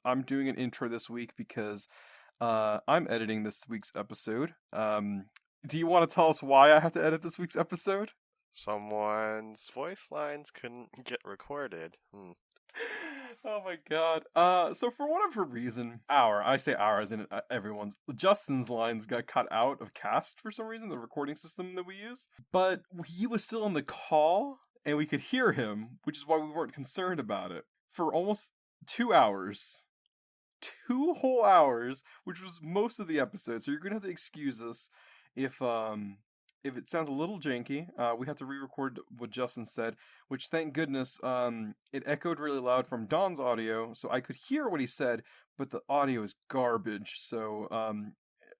I'm doing an intro this week because I'm editing this week's episode. Do you want to tell us why I have to edit this week's episode? Someone's voice lines couldn't get recorded. Oh my god. So for whatever reason, I say our as in everyone's, Justin's lines got cut out of Cast for some reason, the recording system that we use. But he was still on the call, and we could hear him, which is why we weren't concerned about it. For almost 2 hours. 2 whole hours, which was most of the episode, so you're gonna have to excuse us if it sounds a little janky. We have to re-record what Justin said, which thank goodness it echoed really loud from Don's audio, so I could hear what he said, but the audio is garbage. So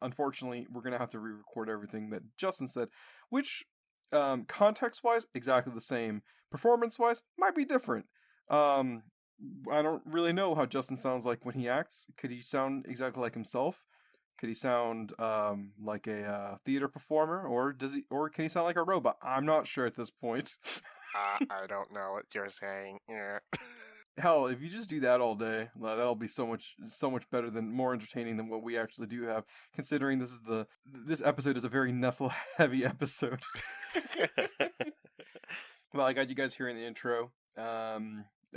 unfortunately, we're gonna have to re-record everything that Justin said, which context-wise exactly the same. Performance-wise might be different. I don't really know how Justin sounds like when he acts. Could he sound exactly like himself? Could he sound like a theater performer, or can he sound like a robot? I'm not sure at this point. I don't know what you're saying. Yeah. Hell, if you just do that all day, that'll be so much better more entertaining than what we actually do have. Considering this episode is a very Nestle heavy episode. Well, I got you guys here in the intro.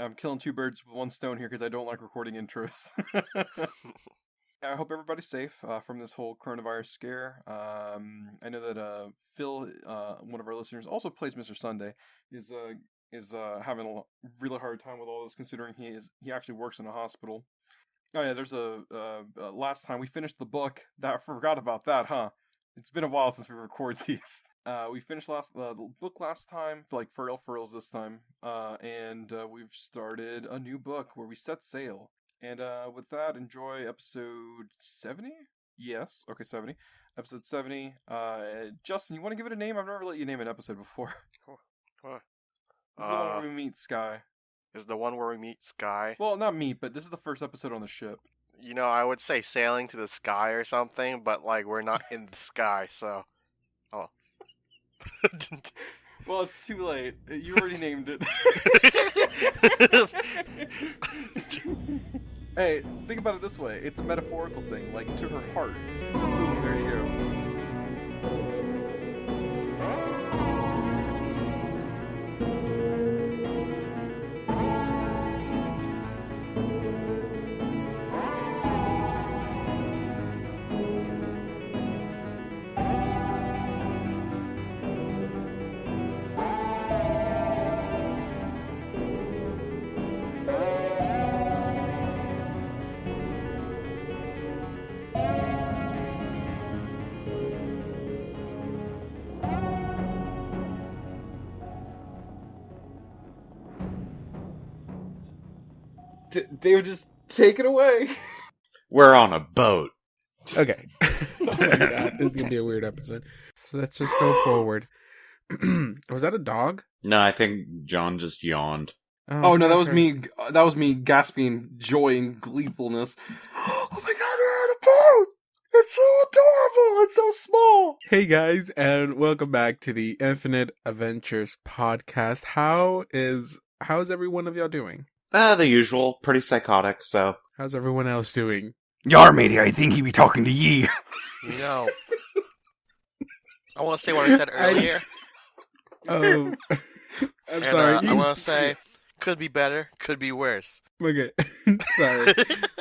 I'm killing 2 birds with 1 stone here because I don't like recording intros. I hope everybody's safe from this whole coronavirus scare. I know that Phil, one of our listeners, also plays Mr. Sunday, is having a really hard time with all this, considering he actually works in a hospital. Oh yeah, there's last time we finished the book. I forgot about that, huh? It's been a while since we recorded these. We finished the book last time, like for reals this time, and we've started a new book where we set sail. And with that, enjoy episode 70? Yes, okay, 70. Episode 70. Justin, you want to give it a name? I've never let you name an episode before. What? This is the one where we meet Sky. Is the one where we meet Sky? Well, not meet, but this is the first episode on the ship. You know, I would say sailing to the sky or something, but like we're not in the sky, so. Oh. Well, it's too late. You already named it. Hey, think about it this way. It's a metaphorical thing, like to her heart. Boom, there you go. David, just take it away. We're on a boat. Okay. Oh my God, this is gonna be a weird episode. So let's just go forward. Was that a dog? No, I think John just yawned. Oh no, that was me. That was me gasping joy and gleefulness. Oh my God, we're on a boat! It's so adorable. It's so small. Hey guys, and welcome back to the Infinite Adventures podcast. How's every one of y'all doing? The usual. Pretty psychotic, so. How's everyone else doing? Yar, matey, I think he be talking to ye. No. I want to say what I said earlier. Oh, I'm sorry. I want to say, could be better, could be worse. Okay, sorry.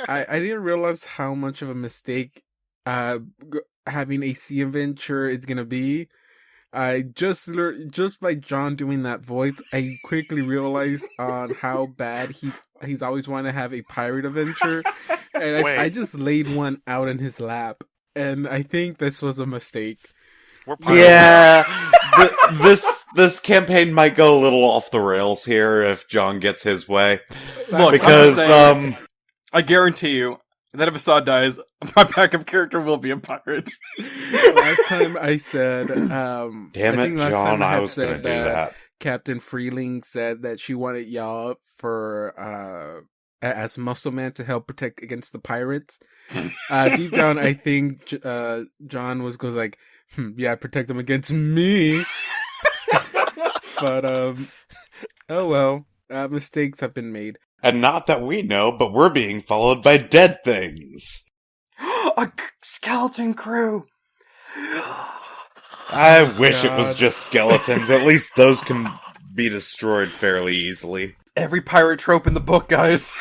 I didn't realize how much of a mistake having a sea adventure is gonna be. I just by John doing that voice, I quickly realized on how bad he's always wanted to have a pirate adventure, and I just laid one out in his lap, and I think this was a mistake. Yeah, this campaign might go a little off the rails here if John gets his way. Look, because I guarantee you, that if Assad dies, my backup character will be a pirate. Last time I said, damn it, John, I was going to do that. Captain Freeling said that she wanted y'all for as muscle man to help protect against the pirates. Deep down, I think John was like, yeah, protect them against me. But oh well, mistakes have been made. And not that we know, but we're being followed by dead things. A skeleton crew! I wish it was God. just skeletons. At least those can be destroyed fairly easily. Every pirate trope in the book, guys.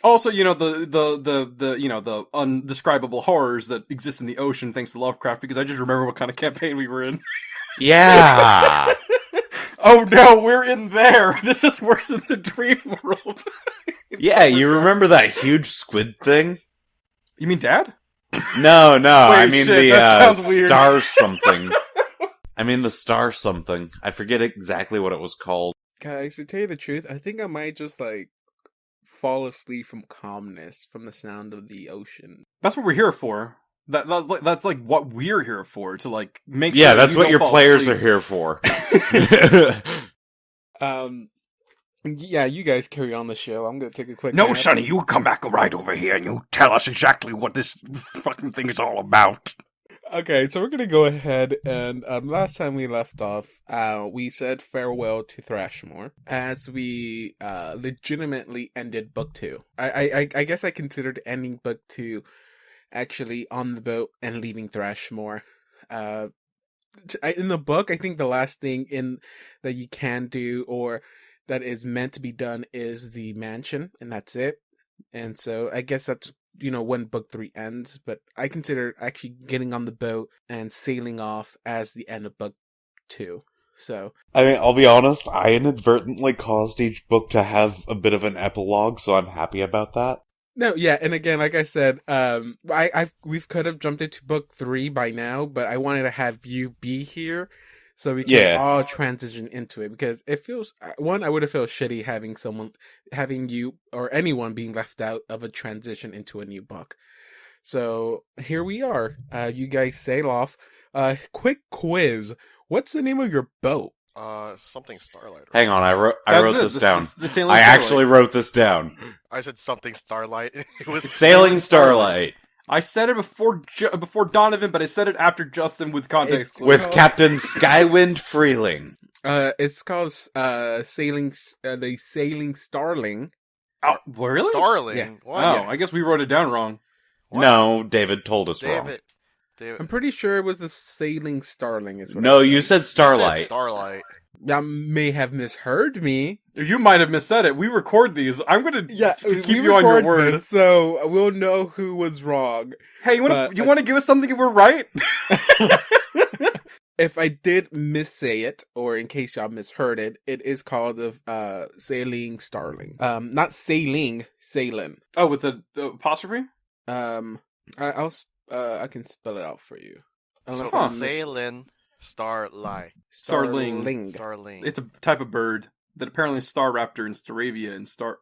Also, the undescribable horrors that exist in the ocean thanks to Lovecraft, because I just remember what kind of campaign we were in. Yeah! Oh no, we're in there! This is worse than the dream world. Yeah, you remember that huge squid thing? You mean Dad? No, I mean shit, the that sounds weird. star something. I mean the star something. I forget exactly what it was called. Guys, to tell you the truth, I think I might just fall asleep from calmness from the sound of the ocean. That's what we're here for. That's like what we're here for, to like make Yeah, sure that's you what don't your fall players asleep. are here for. Yeah, you guys carry on the show. I'm gonna take a quick No, nap. Sonny, you come back right over here and you tell us exactly what this fucking thing is all about. Okay, so we're gonna go ahead and last time we left off, we said farewell to Thrashmore as we legitimately ended book 2. I guess I considered ending book 2 actually on the boat and leaving Thrashmore. In the book, I think the last thing that you can do or that is meant to be done is the mansion, and that's it. And so I guess that's when book 3 ends, but I consider actually getting on the boat and sailing off as the end of book 2. So I mean, I'll be honest, I inadvertently caused each book to have a bit of an epilogue, so I'm happy about that. no, yeah, and again, like I said, we could have jumped into book 3 by now, but I wanted to have you be here so we can all transition into it, because it feels, one, I would have felt shitty having you or anyone being left out of a transition into a new book. So here we are. You guys sail off. Quick quiz. What's the name of your boat? Something Starlight. Right? Hang on, I wrote this down. The Sailing I Starlight. actually wrote this down. I said something Starlight. It was Sailing Starlight. I said it before Donovan, but I said it after Justin with context. It's- With Captain Skywind Freeling. It's called Sailing Starling. Oh, really? Starling. Yeah. What? Oh, I guess we wrote it down wrong. What? No, David told us wrong. David. I'm pretty sure it was the Sailing Starling. Is what No, I you said Starlight. Starlight. Y'all may have misheard me. You might have missaid it. We record these. I'm gonna keep we you on your record word. this, so we'll know who was wrong. Hey, you want to give us something if we're right? If I did missay it, or in case y'all misheard it, it is called the Sailing Starling. Not sailing, sailing. Oh, with the apostrophe? I can spell it out for you. So I'm Sailing Starlight. Starling. Starling. It's a type of bird that apparently is Star Raptor in Staravia and Star.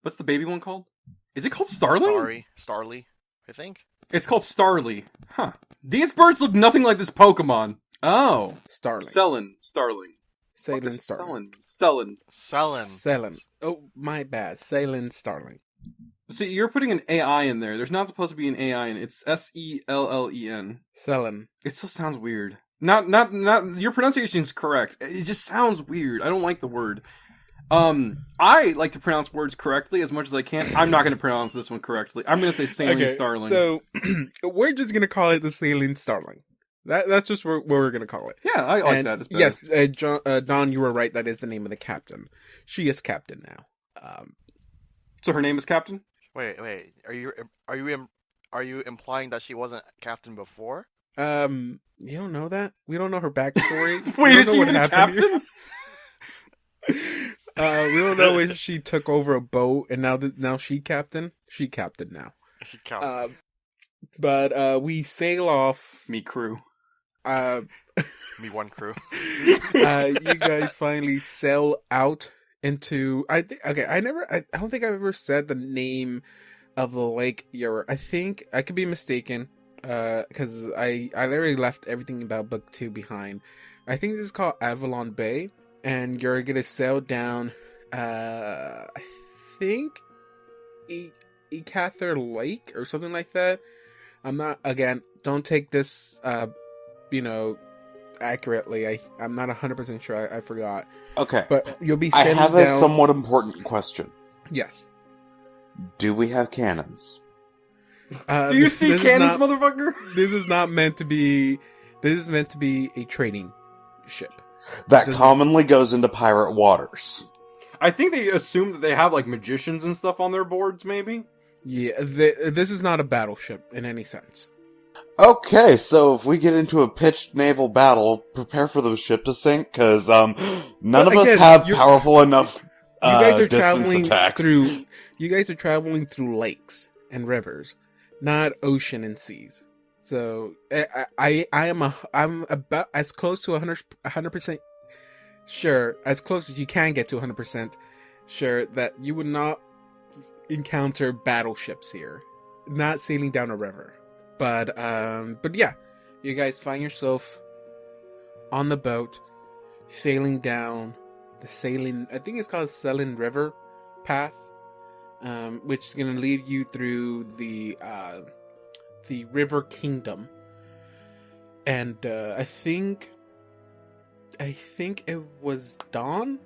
What's the baby one called? Is it called Starling? Starly, I think. It's called Starly. Huh. These birds look nothing like this Pokemon. Oh. Starling. Starling. Sailing What is Starling. Selling. Sailing. Oh, my bad. Sailing Starling. See, you're putting an AI in there. There's not supposed to be an AI in it. It's Sellen. Sailing. It still sounds weird. Not. Your pronunciation is correct. It just sounds weird. I don't like the word. I like to pronounce words correctly as much as I can. I'm not going to pronounce this one correctly. I'm going to say Sailing Starling. So we're just gonna call it the Sailing Starling. That's just what we're gonna call it. Yeah, I like And that. It's better. yes, Don, you were right. That is the name of the captain. She is captain now. So her name is Captain? Wait. Are you implying that she wasn't captain before? You don't know that? We don't know her backstory. Wait, We is don't she know even what happened Captain? here. We don't know when she took over a boat and now she captain. She captain now. She captain. But we sail off. Me crew. Me one crew. You guys finally sail out into. I don't think I've ever said the name of the lake you're. I think I could be mistaken. Because I literally left everything about book 2 behind. I think this is called Avalon Bay, and you're gonna sail down. I think Ecather Lake or something like that. I'm not. Again, don't take this. accurately. I'm not 100% sure. I forgot. Okay. But you'll be I sailing have a down. somewhat important question. Yes. Do we have cannons? Do you see cannons, is not, motherfucker? This is not meant to be. This is meant to be a trading ship. That Does it- commonly goes into pirate waters. I think they assume that they have like magicians and stuff on their boards, maybe. Yeah, this is not a battleship in any sense. Okay, so if we get into a pitched naval battle, prepare for the ship to sink, because none But of us again, have you're- powerful enough You guys are distance traveling attacks. through. You guys are traveling through lakes and rivers, not ocean and seas. So I'm about as close to 100% sure, as close as you can get to 100% sure that you would not encounter battleships here, not sailing down a river. But yeah, you guys find yourself on the boat, sailing down I think it's called Selin River path, which is going to lead you through the River Kingdom, and I think it was Dawn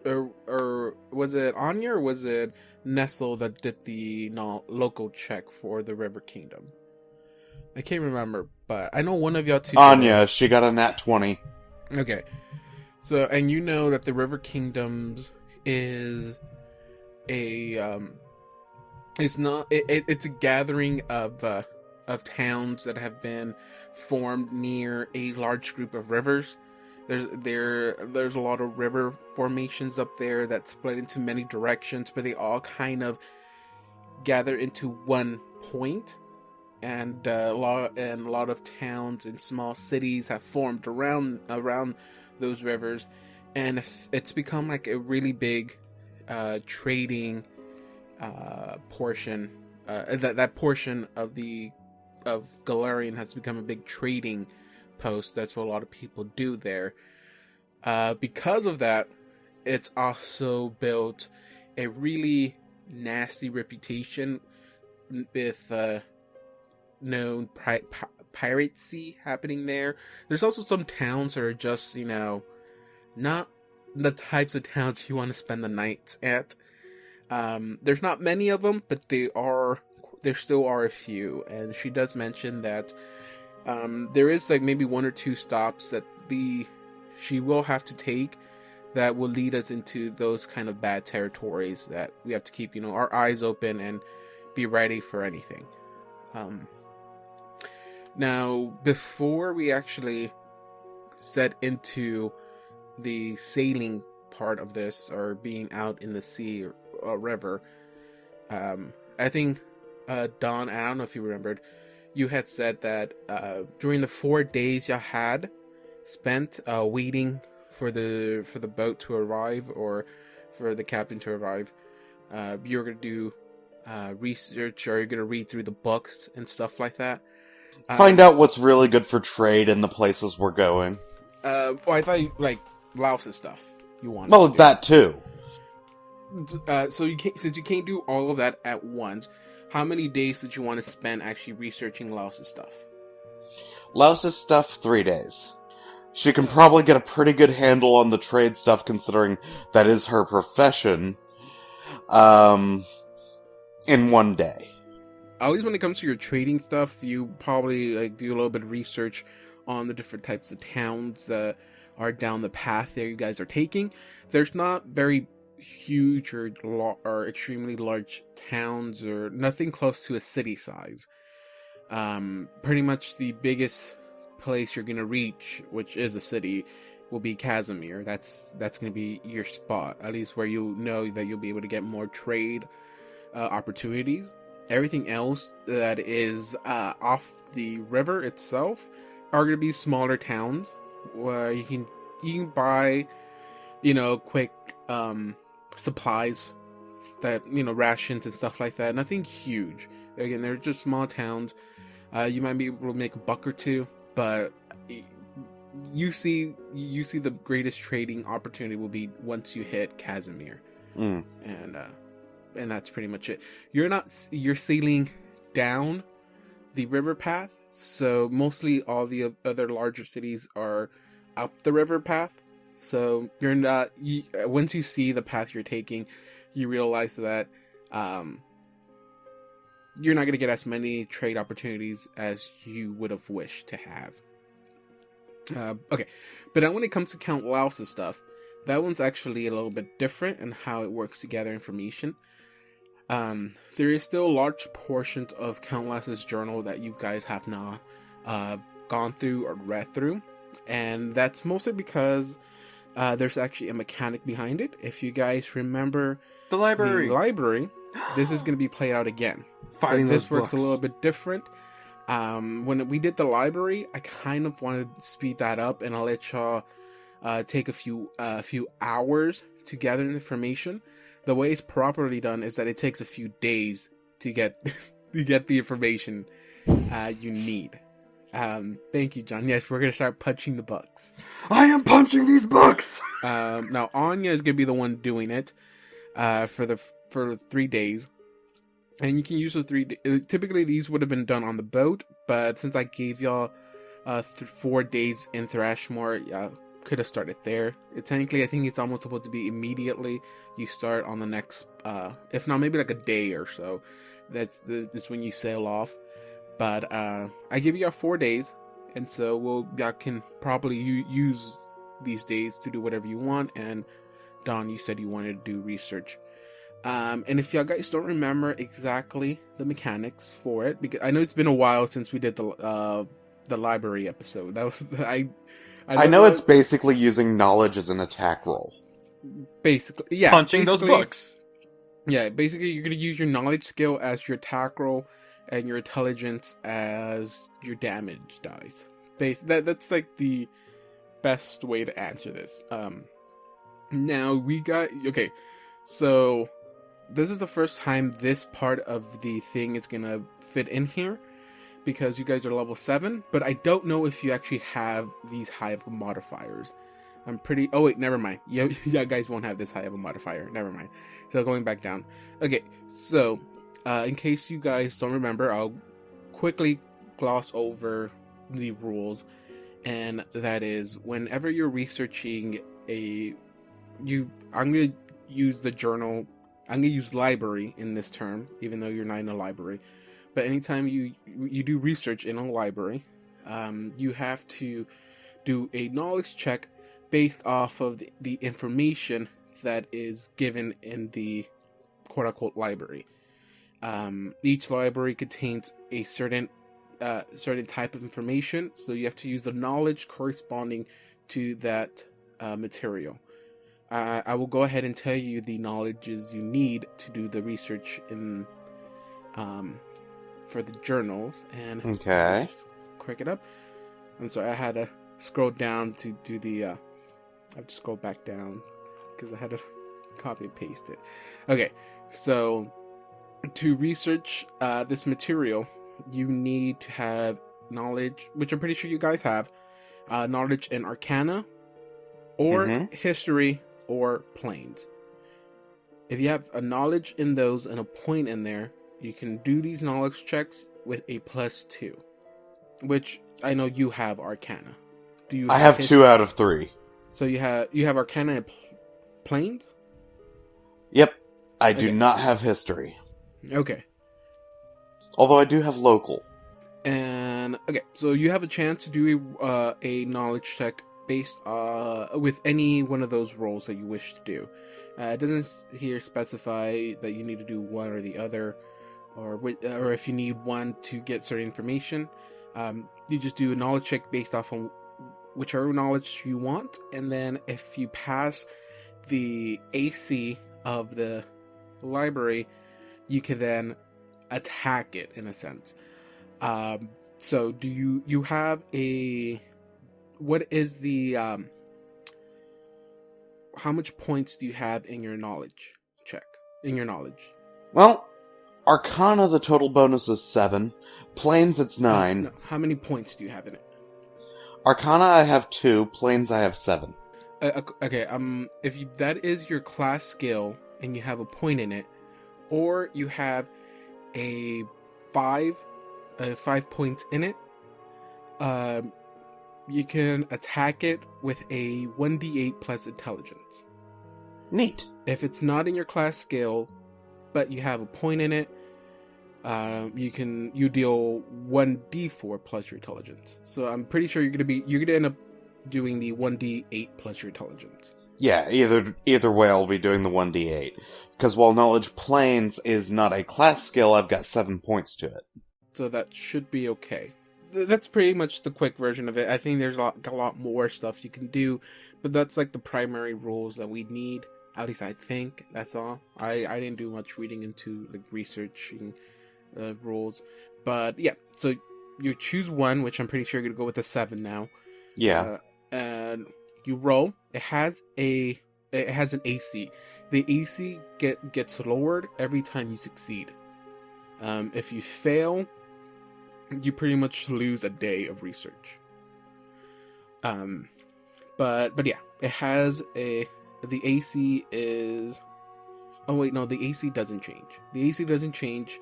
or was it Anya or was it Nestle that did the local check for the River Kingdom? I can't remember, but I know one of y'all two did it. Anya, she got a nat 20. Okay. So, and you know that the River Kingdoms is it's a gathering of towns that have been formed near a large group of rivers. There's a lot of river formations up there that split into many directions, but they all kind of gather into one point. And a lot of towns and small cities have formed around those rivers, and it's become like a really big trading portion. That portion of Galarian has become a big trading post. That's what a lot of people do there. Because of that, it's also built a really nasty reputation with known piracy happening there. There's also some towns that are just, not the types of towns you want to spend the night at. There's not many of them, but there still are a few. And she does mention that there is like maybe one or two stops that she will have to take that will lead us into those kind of bad territories that we have to keep, our eyes open and be ready for anything. Now, before we actually set into the sailing part of this, or being out in the sea or river, I think, Dawn, I don't know if you remembered, you had said that during the 4 days you had spent waiting for the boat to arrive, or for the captain to arrive, you're going to do research, or you're going to read through the books and stuff like that. Find out what's really good for trade in the places we're going. Well, I thought you, like, Laos and stuff you wanted. Well, to do. that too. So you can't, since you can't do all of that at once, how many days did you want to spend actually researching Laos' stuff? Laos' stuff, 3 days. She can probably get a pretty good handle on the trade stuff, considering that is her profession, in 1 day. Always when it comes to your trading stuff, you probably like do a little bit of research on the different types of towns that are down the path there you guys are taking. There's not very huge or extremely large towns, or nothing close to a city size. Pretty much the biggest place you're gonna reach, which is a city, will be Casimir. That's gonna be your spot, at least where you know that you'll be able to get more trade opportunities. Everything else that is off the river itself are going to be smaller towns where you can buy, quick supplies, that, rations and stuff like that. Nothing huge. Again, they're just small towns. You might be able to make a buck or two, but you see the greatest trading opportunity will be once you hit Casimir. And that's pretty much it. You're sailing down the river path, So mostly all the other larger cities are up the river path. So you're not. Once you see the path you're taking, you realize that you're not going to get as many trade opportunities as you would have wished to have. Okay, but now when it comes to Count Laos's stuff, that one's actually a little bit different in how it works to gather information. There is still a large portion of Count Laos's journal that you guys have not gone through or read through, and that's mostly because there's actually a mechanic behind it. If you guys remember The library. This is going to be played out again. Finding But this those works a books. little bit different. When we did the library, I kind of wanted to speed that up, and I'll let y'all take a few hours to gather information. The way it's properly done is that it takes a few days to get to get the information you need. Thank you, John. Yes, we're gonna start punching the bugs. I am punching these books. Now Anya is gonna be the one doing it for 3 days. And you can use the 3 days. Typically, these would have been done on the boat, but since I gave y'all 4 days in Thrashmore, could have started there. Technically, I think it's almost supposed to be immediately. You start on the next, if not, maybe like a day or so. That's when you sail off. But I give y'all 4 days, and so y'all can probably use these days to do whatever you want. And Don, you said you wanted to do research. And if y'all guys don't remember exactly the mechanics for it, because I know it's been a while since we did the library episode. That was I know it's basically using knowledge as an attack roll. basically, yeah, Punching those basically- books. Yeah, basically you're gonna use your knowledge skill as your attack roll, and your intelligence as your damage dice. That's like the best way to answer this. Now we got okay, so. This is the first time this part of the thing is gonna fit in here, because you guys are level 7, but I don't know if you actually have these high of modifiers. Oh wait, never mind. You guys won't have this high of a modifier. Never mind. So going back down. Okay, so in case you guys don't remember, I'll quickly gloss over the rules, and that is whenever you're researching I'm gonna use the journal. I'm going to use library in this term, even though you're not in a library. But anytime you do research in a library, you have to do a knowledge check based off of the information that is given in the quote-unquote library. Each library contains a certain type of information, so you have to use the knowledge corresponding to that material. I will go ahead and tell you the knowledges you need to do the research in, for the journals. And Okay. Crank it up. I'm sorry, I had to scroll down to do the. I have to scroll back down because I had to copy and paste it. Okay, so to research this material, you need to have knowledge, which I'm pretty sure you guys have, knowledge in Arcana, or History, or Planes. If you have a knowledge in those and a point in there, you can do these knowledge checks with a +2, which I know you have Arcana. Do you? I have 2 out of 3. So you have Arcana and Planes. Yep. I do Okay. not have history. Okay. Although I do have local. And okay, so you have a chance to do a knowledge check based with any one of those roles that you wish to do. It doesn't here specify that you need to do one or the other, or if you need one to get certain information. You just do a knowledge check based off on whichever knowledge you want, and then if you pass the AC of the library, you can then attack it in a sense. So do you have a, what is the how much points do you have in your knowledge check? In your knowledge? Well, Arcana, the total bonus is 7. Planes, it's 9. No, how many points do you have in it? Arcana, I have 2. Planes, I have 7. Okay, if that is your class skill and you have a point in it, or you have a 5 points in it, You can attack it with a 1d8 plus intelligence. Neat. If it's not in your class skill, but you have a point in it, you deal 1d4 plus your intelligence. So I'm pretty sure you're gonna end up doing the 1d8 plus your intelligence. Yeah, either way I'll be doing the 1d8. Because while Knowledge Planes is not a class skill, I've got 7 points to it. So that should be okay. That's pretty much the quick version of it. I think there's a lot more stuff you can do, but that's like the primary rules that we need. At least I think that's all. I didn't do much reading into like researching rules, but yeah. So you choose one, which I'm pretty sure you're gonna go with a 7 now. Yeah. And you roll. It has an AC. The AC gets lowered every time you succeed. If you fail, you pretty much lose a day of research. But yeah, it has the AC is. Oh wait, no, the AC doesn't change. The AC doesn't change.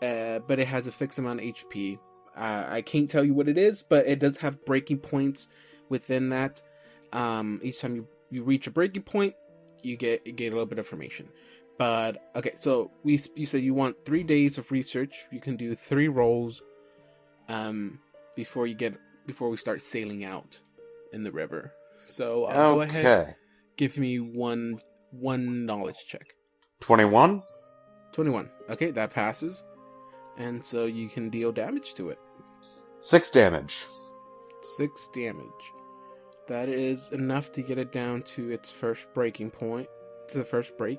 But it has a fixed amount of HP. I can't tell you what it is, but it does have breaking points within that. Each time you reach a breaking point, you get a little bit of information. But okay, so you said you want 3 days of research. You can do 3 rolls before we start sailing out in the river. So go ahead, give me one knowledge check. 21? 21. Okay, that passes. And so you can deal damage to it. 6 damage. 6 damage. That is enough to get it down to its first breaking point, to the first break.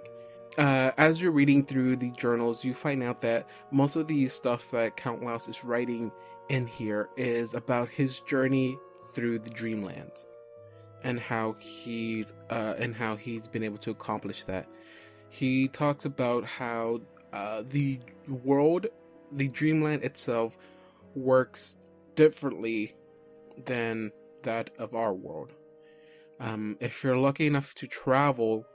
As you're reading through the journals, you find out that most of the stuff that Count Laos is writing in here is about his journey through the Dreamlands and how he's been able to accomplish that. He talks about how the Dreamland itself works differently than that of our world. If you're lucky enough to travel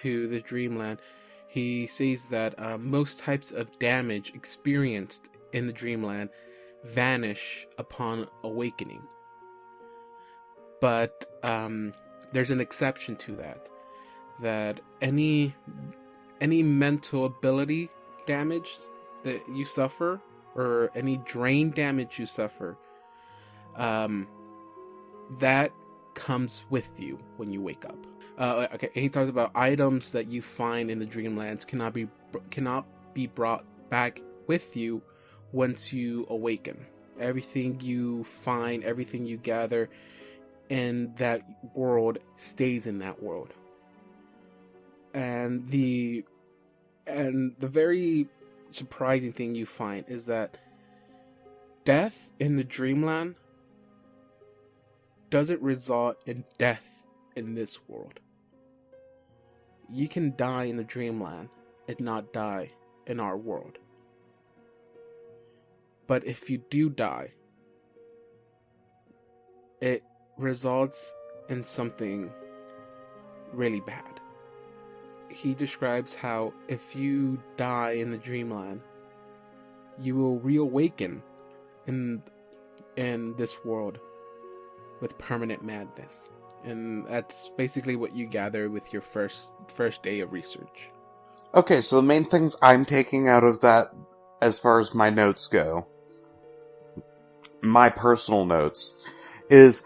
to the Dreamland, he says that most types of damage experienced in the Dreamland vanish upon awakening. But there's an exception to that any mental ability damage that you suffer, or any drain damage you suffer, that comes with you when you wake up. Okay, and he talks about items that you find in the Dreamlands cannot be brought back with you once you awaken. Everything you find, everything you gather in that world stays in that world. And the very surprising thing you find is that death in the Dreamland doesn't result in death in this world. You can die in the Dreamland and not die in our world. But if you do die, it results in something really bad. He describes how if you die in the Dreamland, you will reawaken in this world with permanent madness. And that's basically what you gather with your first day of research. Okay, so the main things I'm taking out of that, as far as my notes go, my personal notes, is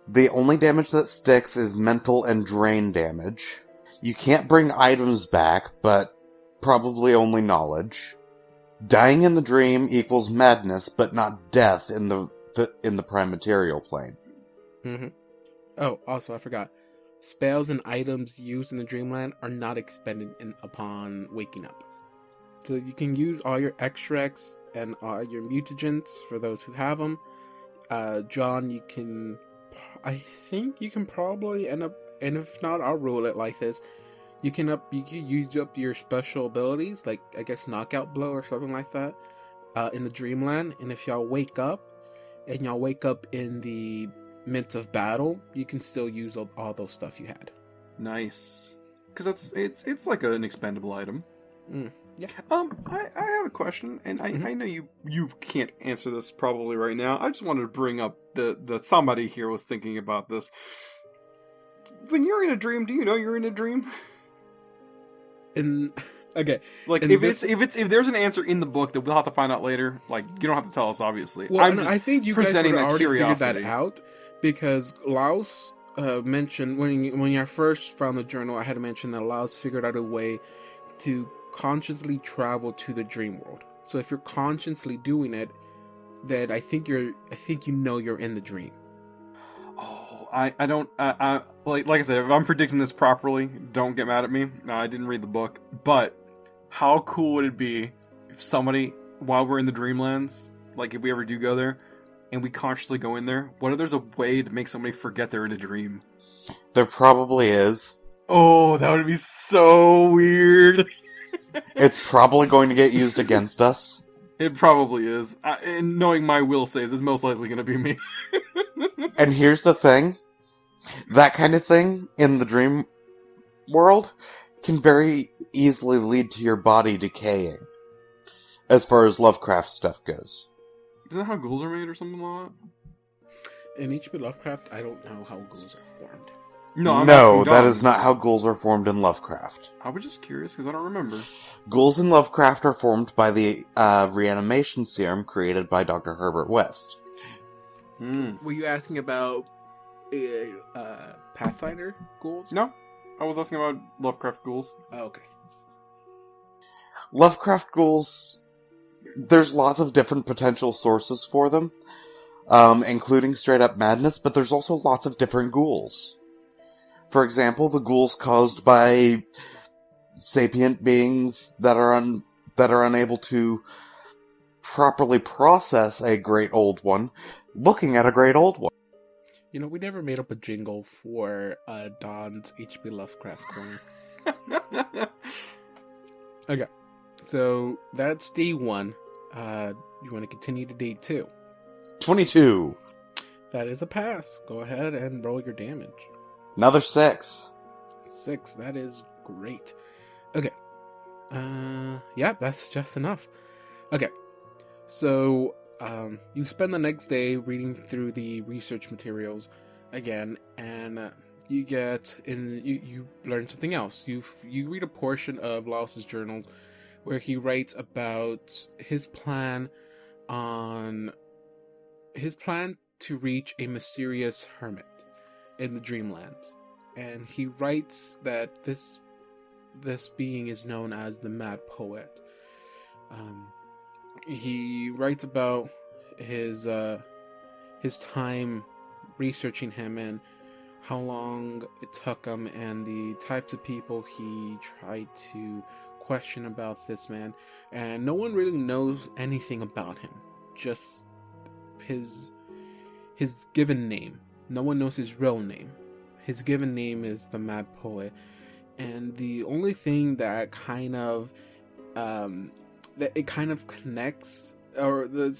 the only damage that sticks is mental and drain damage. You can't bring items back, but probably only knowledge. Dying in the dream equals madness, but not death in the prime material plane. Mm-hmm. Oh, also, I forgot. Spells and items used in the Dreamland are not expended upon waking up. So you can use all your extracts and all your mutagens for those who have them. John, I think you can probably end up, and if not, I'll rule it like this. You can use up your special abilities, like, I guess, Knockout Blow or something like that, in the Dreamland. And if y'all wake up, and y'all wake up in the midst of battle, you can still use all those stuff you had. Nice. Because it's like an expendable item. I have a question, and I know you can't answer this probably right now. I just wanted to bring up that somebody here was thinking about this. When you're in a dream, do you know you're in a dream? Okay, like and if there's an answer in the book that we'll have to find out later, like you don't have to tell us, obviously. well, I'm just I think you guys would presenting have that already figured curiosity. that out because Laos mentioned when I first found the journal, I had mentioned that Laos figured out a way to consciously travel to the dream world. So if you're consciously doing it, then I think you know you're in the dream. Oh, I don't like I said, if I'm predicting this properly, don't get mad at me. I didn't read the book, but how cool would it be if somebody, while we're in the Dreamlands, like if we ever do go there, and we consciously go in there, what if there's a way to make somebody forget they're in a dream? There probably is. Oh, that would be so weird. It's probably going to get used against us. It probably is. And knowing my will says, it's most likely going to be me. And here's the thing. That kind of thing in the dream world can very easily lead to your body decaying. As far as Lovecraft stuff goes. Isn't that how ghouls are made or something like that? In H.P. Lovecraft, I don't know how ghouls are formed. No, that is not how ghouls are formed in Lovecraft. I was just curious because I don't remember. Ghouls in Lovecraft are formed by the reanimation serum created by Dr. Herbert West. Were you asking about Pathfinder ghouls? No, I was asking about Lovecraft ghouls. Oh, okay. Lovecraft ghouls, there's lots of different potential sources for them, including straight-up madness, but there's also lots of different ghouls. For example, the ghouls caused by sapient beings that are unable to properly process a great old one, looking at a great old one. You know, we never made up a jingle for Don's H.P. Lovecraft Corner. Okay, so that's day 1. You want to continue to day 2? 22. That is a pass. Go ahead and roll your damage. Another 6. 6, that is great. Okay. Yeah, that's just enough. Okay. So, you spend the next day reading through the research materials again, and you learn something else. You read a portion of Laos's journal where he writes about his plan to reach a mysterious hermit in the Dreamlands, and he writes that this being is known as the Mad Poet. He writes about his time researching him and how long it took him and the types of people he tried to question about this man, and no one really knows anything about him, just his given name. No one knows his real name. His given name is the Mad Poet, and the only thing that kind of connects, or the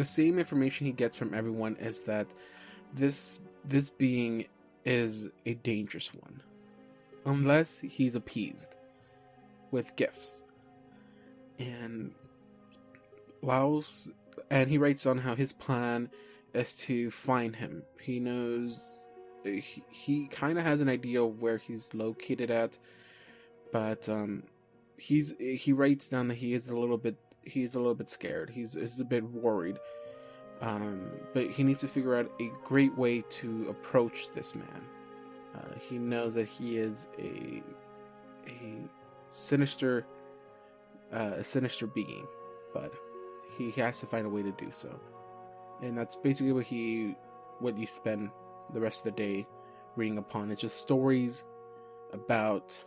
same information he gets from everyone, is that this being is a dangerous one, unless he's appeased with gifts. And he writes on how his plan is to find him. He knows, he kind of has an idea of where he's located at, but he writes down that he's a little bit scared. He's a bit worried, but he needs to figure out a great way to approach this man. He knows that he is a sinister being, but he has to find a way to do so. And that's basically what you spend the rest of the day reading upon. It's just stories about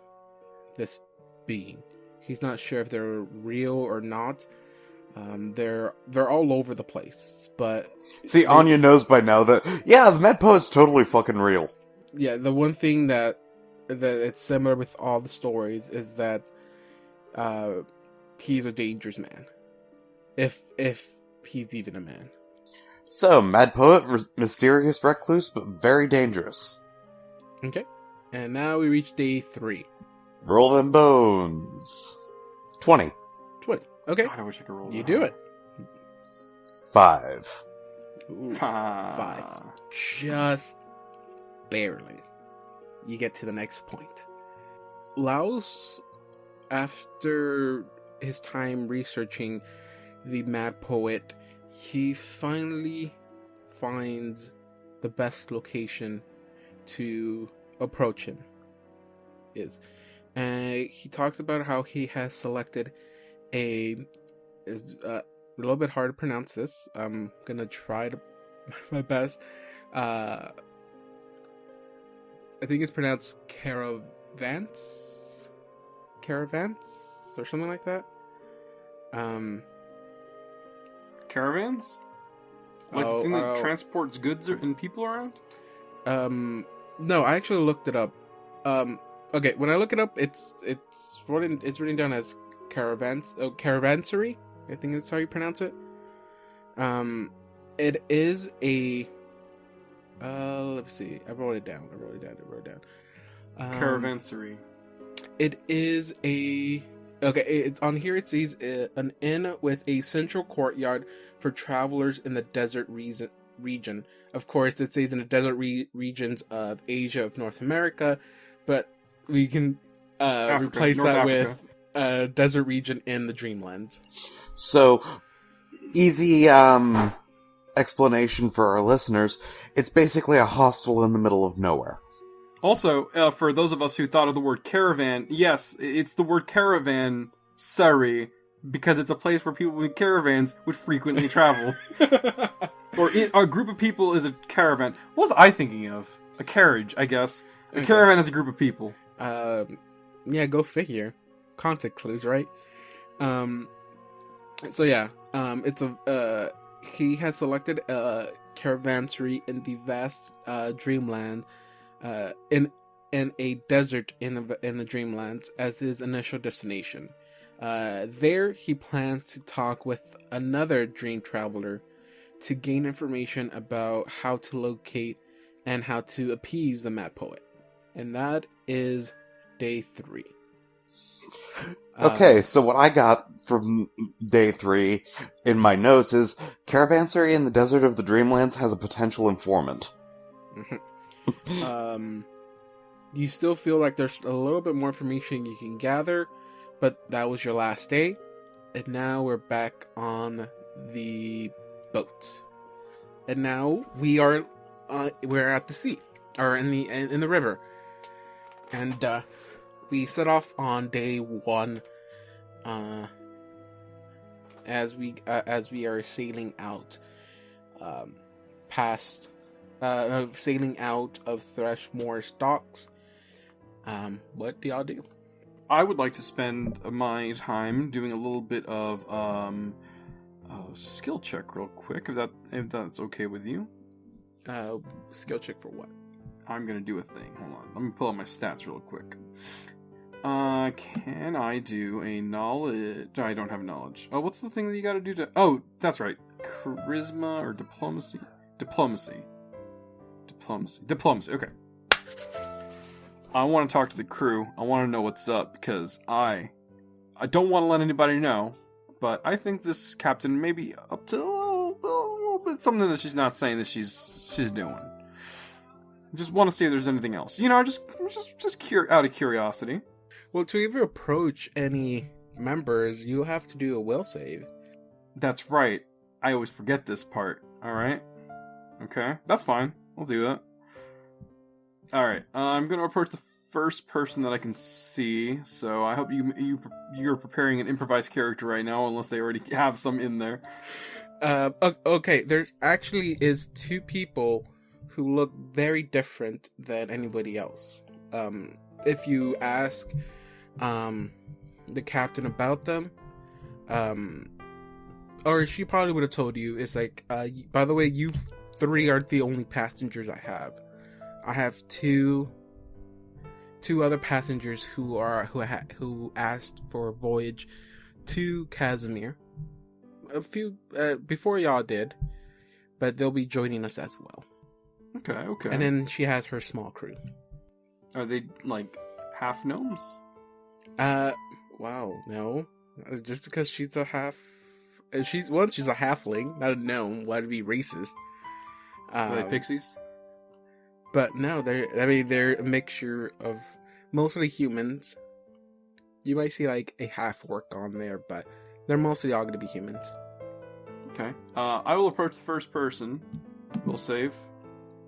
this being. He's not sure if they're real or not. They're all over the place, but see, Anya knows by now that the Mad Poet's totally fucking real. Yeah, the one thing that it's similar with all the stories is that he's a dangerous man, if he's even a man. So, Mad Poet, mysterious recluse, but very dangerous. Okay, and now we reach day 3. Roll them bones. 20. Okay, God, I wish I could roll. you that do high. it. 5. Ooh, Ah. 5. Just barely. You get to the next point. Laos, after his time researching the Mad Poet, he finally finds the best location to approach him. He talks about how he has selected it's a little bit hard to pronounce this. I'm gonna try to my best. I think it's pronounced caravans or something like that. Caravans? Like the thing that transports goods and people around? No, I actually looked it up. Okay, when I look it up, it's written down as caravansary. I think that's how you pronounce it. It is a. Let's see. I wrote it down. Caravansary. It is a. Okay, it's on here. It says an inn with a central courtyard for travelers in the desert region. Of course, it says in the desert regions of Asia, of North America, but we can replace North that Africa. with a desert region in the Dreamlands. So, easy explanation for our listeners. It's basically a hostel in the middle of nowhere. Also, for those of us who thought of the word caravan, yes, it's the word caravan, sorry, because it's a place where people with caravans would frequently travel. Or a group of people is a caravan. What was I thinking of? A carriage, I guess. A caravan is a group of people. Yeah, go figure. Context clues, right? So yeah, it's a he has selected a caravansary in the vast dreamland, in a desert in the Dreamlands as his initial destination. There, he plans to talk with another dream traveler to gain information about how to locate and how to appease the Mad Poet, and that is day 3. Okay, so what I got from day 3 in my notes is caravansary in the desert of the Dreamlands has a potential informant. You still feel like there's a little bit more information you can gather, but that was your last day, and now we're back on the boat, and now we're at the sea, or in the river, and we set off on day 1, as we are sailing out, sailing out of Thrushmoor's docks. What do y'all do? I would like to spend my time doing a little bit of skill check real quick, if that's okay with you. Skill check for what? I'm gonna do a thing. Hold on. Let me pull up my stats real quick. Can I do a knowledge? I don't have knowledge. Oh, what's the thing that you gotta do to... Oh, that's right. Charisma or diplomacy? Diplomacy. Okay. I want to talk to the crew. I want to know what's up, because I don't want to let anybody know, but I think this captain may be up to a little bit something that she's not saying that she's doing. Just want to see if there's anything else. You know, just out of curiosity. Well, to even approach any members, you have to do a will save. That's right. I always forget this part. Alright. Okay. That's fine. I'll do that. Alright. I'm going to approach the first person that I can see. So I hope you're preparing an improvised character right now, unless they already have some in there. Okay. There actually is 2 people who look very different than anybody else. If you ask the captain about them, or she probably would have told you, it's like, by the way, you 3 are the only passengers I have. I have two other passengers who asked for a voyage to Casimir a few before y'all did, but they'll be joining us as well. Okay. And then she has her small crew. Are they like half gnomes? Wow, no. Just because she's a half... she's a halfling, not a gnome. Why to be racist? Are they pixies? But no, they're a mixture of mostly humans. You might see like a half orc on there, but they're mostly all going to be humans. Okay. I will approach the first person. We'll save.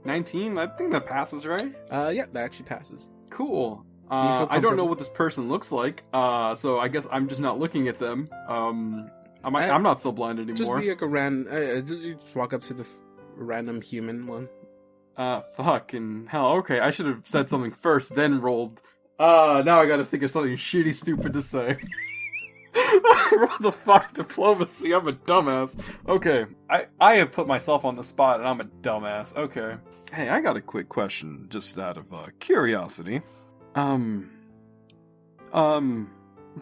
19? I think that passes, right? Yeah, that actually passes. Cool. feel I don't know comfortable? what this person looks like, so I guess I'm just not looking at them. I'm not so blind Just anymore. be like a you just walk up to the random human one. Fucking hell. Okay, I should have said something first, then rolled. Now I gotta think of something shitty stupid to say. I rolled a 5 diplomacy. I'm a dumbass. Okay, I have put myself on the spot, and I'm a dumbass. Okay. Hey, I got a quick question, just out of curiosity. Do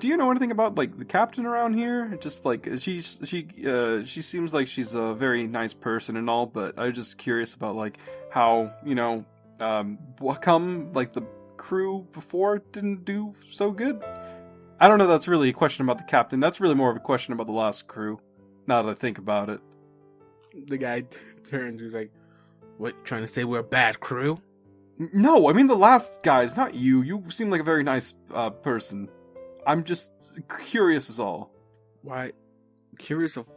you know anything about like the captain around here? Just like she seems like she's a very nice person and all, but I'm just curious about like how what come like the crew before didn't do so good. I don't know. That's really a question about the captain. That's really more of a question about the last crew. Now that I think about it. The guy turns. He's like, "What? Trying to say we're a bad crew?" No, I mean the last guys, not you. You seem like a very nice person. I'm just curious is all. Why? Curious of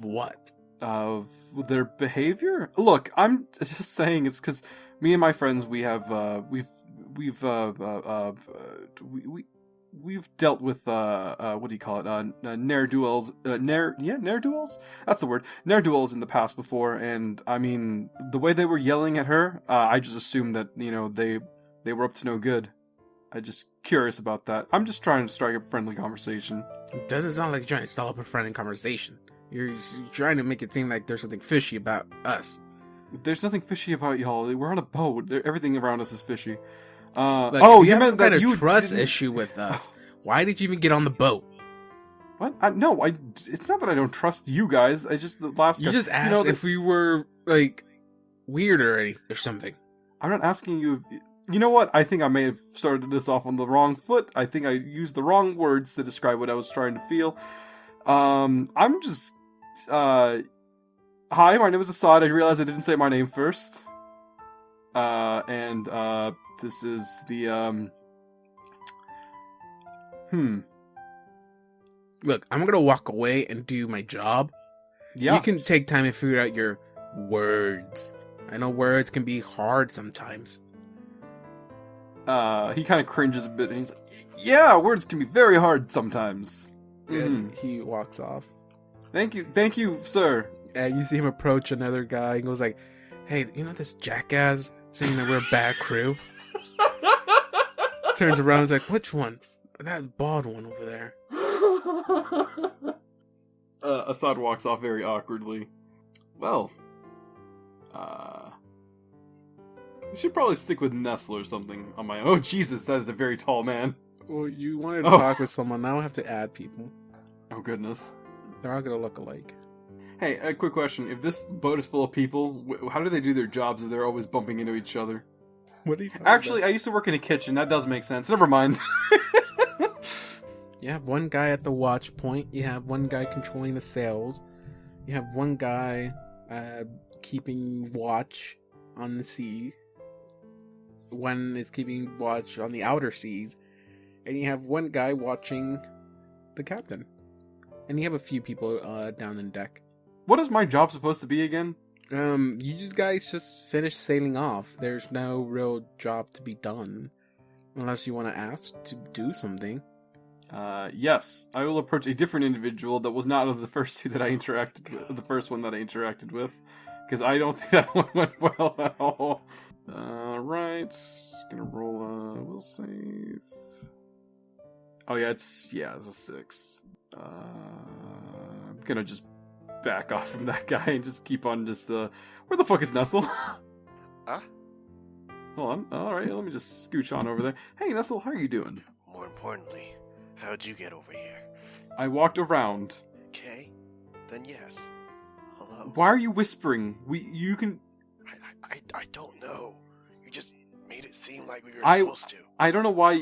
what? Of their behavior? Look, I'm just saying it's because me and my friends we've dealt with what do you call it? Ne'er-do-wells. Ne'er-do-wells? That's the word. Ne'er-do-wells in the past before, and I mean the way they were yelling at her, I just assumed that they were up to no good. I'm just curious about that. I'm just trying to strike up a friendly conversation. It doesn't sound like you're trying to stall up a friendly conversation. You're trying to make it seem like there's something fishy about us. There's nothing fishy about y'all. We're on a boat. Everything around us is fishy. Look, Oh, if you have meant some that kind you of trust didn't- issue with us. Why did you even get on the boat? What? No, it's not that I don't trust you guys. I just the last. You just asked if we were like weird or something. I'm not asking you. You know what? I think I may have started this off on the wrong foot. I think I used the wrong words to describe what I was trying to feel. I'm just. Hi, my name is Assad. I realized I didn't say my name first. And this is the Look, I'm gonna walk away and do my job. Yeah. You can take time and figure out your words. I know words can be hard sometimes. He kind of cringes a bit, and he's like, "Yeah, words can be very hard sometimes." And he walks off. Thank you, sir. And you see him approach another guy and goes like, "Hey, you know this jackass saying that we're a bad crew?" Turns around and is like, "Which one? That bald one over there." Assad walks off very awkwardly. Well, we should probably stick with Nestle or something on my own. Oh, Jesus, that is a very tall man. Well, you wanted to Oh. talk with someone. Now I have to add people. Oh, goodness. They're all gonna look alike. Hey, a quick question. If this boat is full of people, how do they do their jobs if they're always bumping into each other? What are you talking Actually, about? I used to work in a kitchen. That does make sense. Never mind. You have one guy at the watch point. You have one guy controlling the sails. You have one guy keeping watch on the sea. One is keeping watch on the outer seas. And you have one guy watching the captain. And you have a few people down in deck. What is my job supposed to be again? You guys just finished sailing off. There's no real job to be done. Unless you want to ask to do something. Yes. I will approach a different individual that was not of the first two that I interacted with, the first one that I interacted with. Because I don't think that one went well at all. Right. Gonna roll a will save. Oh yeah, it's a 6. I'm gonna just back off from that guy and just keep on just where the fuck is Nestle? Huh? Hold on. Alright, let me just scooch on over there. Hey Nestle, how are you doing? More importantly, how'd you get over here? I walked around. Okay, then yes. Hello. Why are you whispering? You can I don't know. You just made it seemed like we were I- supposed to. I don't know why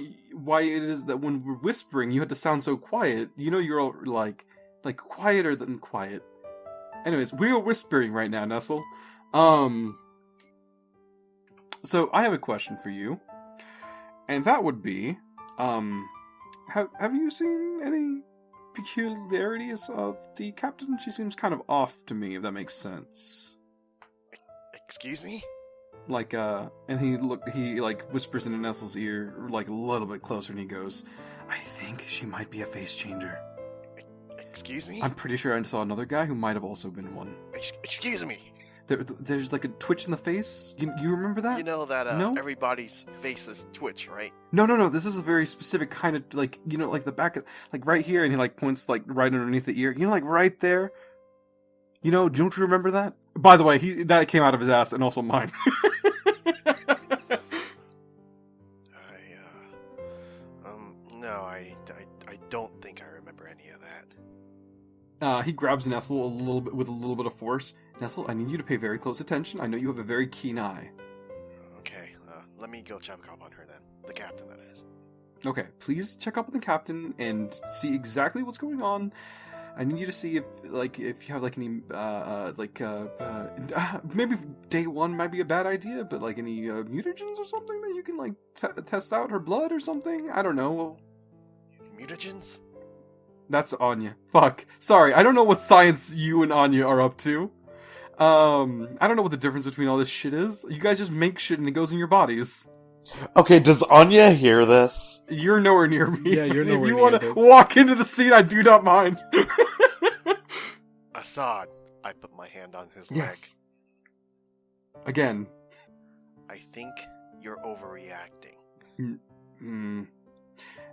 it is that when we're whispering, you had to sound so quiet. You know, you're all like quieter than quiet. Anyways, we are whispering right now, Nestle. So I have a question for you, and that would be, have you seen any peculiarities of the captain? She seems kind of off to me, if that makes sense. Excuse me? Like, and he whispers into Nestle's ear, like, a little bit closer, and he goes, I think she might be a face changer. Excuse me? I'm pretty sure I saw another guy who might have also been one. Excuse me? There's like a twitch in the face. You remember that? You know that No? everybody's faces twitch, right? No. This is a very specific kind of, like, you know, like the back of, like right here, and he like points like right underneath the ear. You know, like right there. You know, don't you remember that? By the way, that came out of his ass and also mine. No, I don't think I remember any of that. He grabs Nestle with a little bit of force. Nestle, I need you to pay very close attention. I know you have a very keen eye. Okay, let me go check up on her then. The captain, that is. Okay, please check up with the captain and see exactly what's going on. I need you to see if you have like any maybe day one might be a bad idea, but like any mutagens or something that you can like test out her blood or something. I don't know. Mutagens? That's Anya. Fuck. Sorry, I don't know what science you and Anya are up to. I don't know what the difference between all this shit is. You guys just make shit and it goes in your bodies. Okay, does Anya hear this? You're nowhere near me. Yeah, you're If nowhere you near want to this. walk into the scene, I do not mind. Assad. I put my hand on his Yes. Again. leg. I think you're overreacting.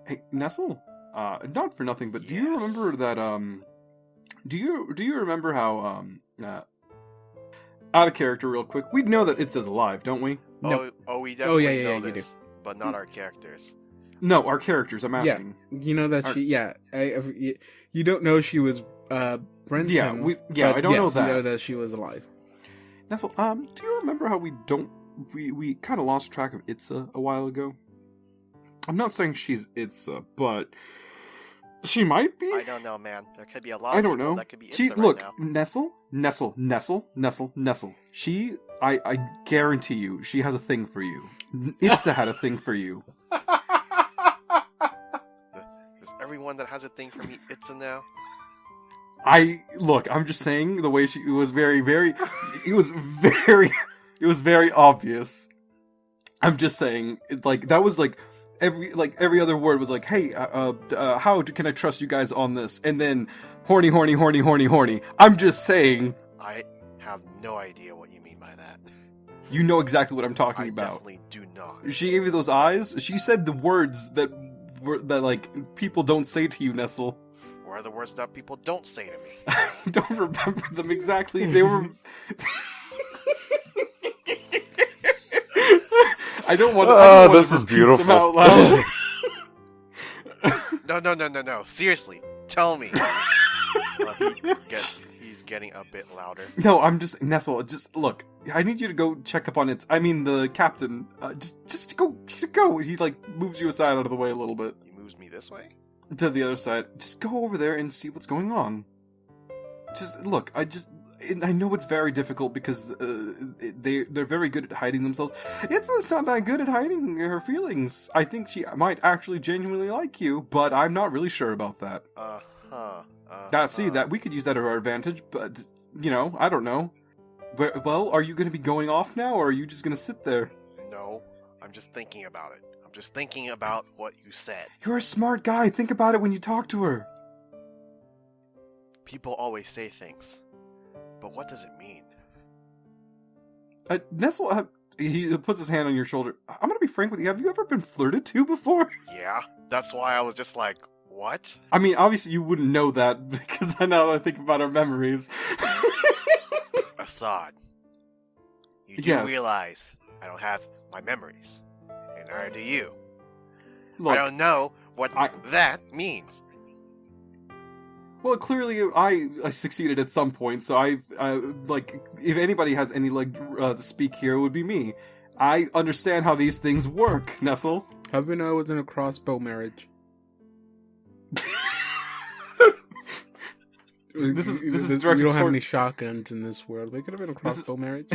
Hey, Nestle. Not for nothing, but do you Yes. remember that? Do you remember how? Out of character, real quick. We know that it says alive, don't we? No. Oh, we definitely yeah, know you do. this, but not our characters. No, our characters. I'm asking. You know that Are- she. Yeah, you don't know she was Brenton. Yeah, but I don't know yes, that. You know that she was alive. Nestle, do you remember how we kind of lost track of Itza a while ago? I'm not saying she's Itza, but she might be. I don't know, man. There could be a lot I of don't people know. that could be She Itza look, right now. Nestle. She, I guarantee you, she has a thing for you. Itza had a thing for you. Is everyone that has a thing for me Itza now? I'm just saying the way it was very, it was very obvious. I'm just saying, that was every other word was like, hey, how can I trust you guys on this? And then horny. I'm just saying, I have no idea what you mean by that. you know exactly what I'm talking I about. definitely do not. She gave you those eyes. She said the words that people don't say to you, Nestle. What are the words that people don't say to me? I don't remember them exactly. They were. I don't want. Oh, this is beautiful. Them out loud. No. Seriously, tell me. He's getting a bit louder. No, I'm just Nestle. Just look. I need you to go check up on it. I mean, the captain. Just go. He moves you aside out of the way a little bit He moves me this way? to the other side. Just go over there and see what's going on. Just look. I know it's very difficult because they're very good at hiding themselves. It's not that good at hiding her feelings. I think she might actually genuinely like you, but I'm not really sure about that. See, that we could use that to our advantage, but I don't know. Well, are you going to be going off now, or are you just going to sit there? No, I'm just thinking about it. I'm just thinking about what you said. You're a smart guy. Think about it when you talk to her. People always say things, but what does it mean? Nestle, he puts his hand on your shoulder. I'm going to be frank with you. Have you ever been flirted to before? Yeah, that's why I was just like, what? I mean, obviously you wouldn't know that because I know I think about our memories. Assad, you do Yes. realize I don't have my memories, and neither do you. Look, I don't know what that means. well, clearly I succeeded at some point, so I if anybody has any to speak here, it would be me. I understand how these things work, Nestle. How do you know I was in a crossbow marriage? This is We directed don't have toward- any shotguns in this world. They could have been a crossbow marriage.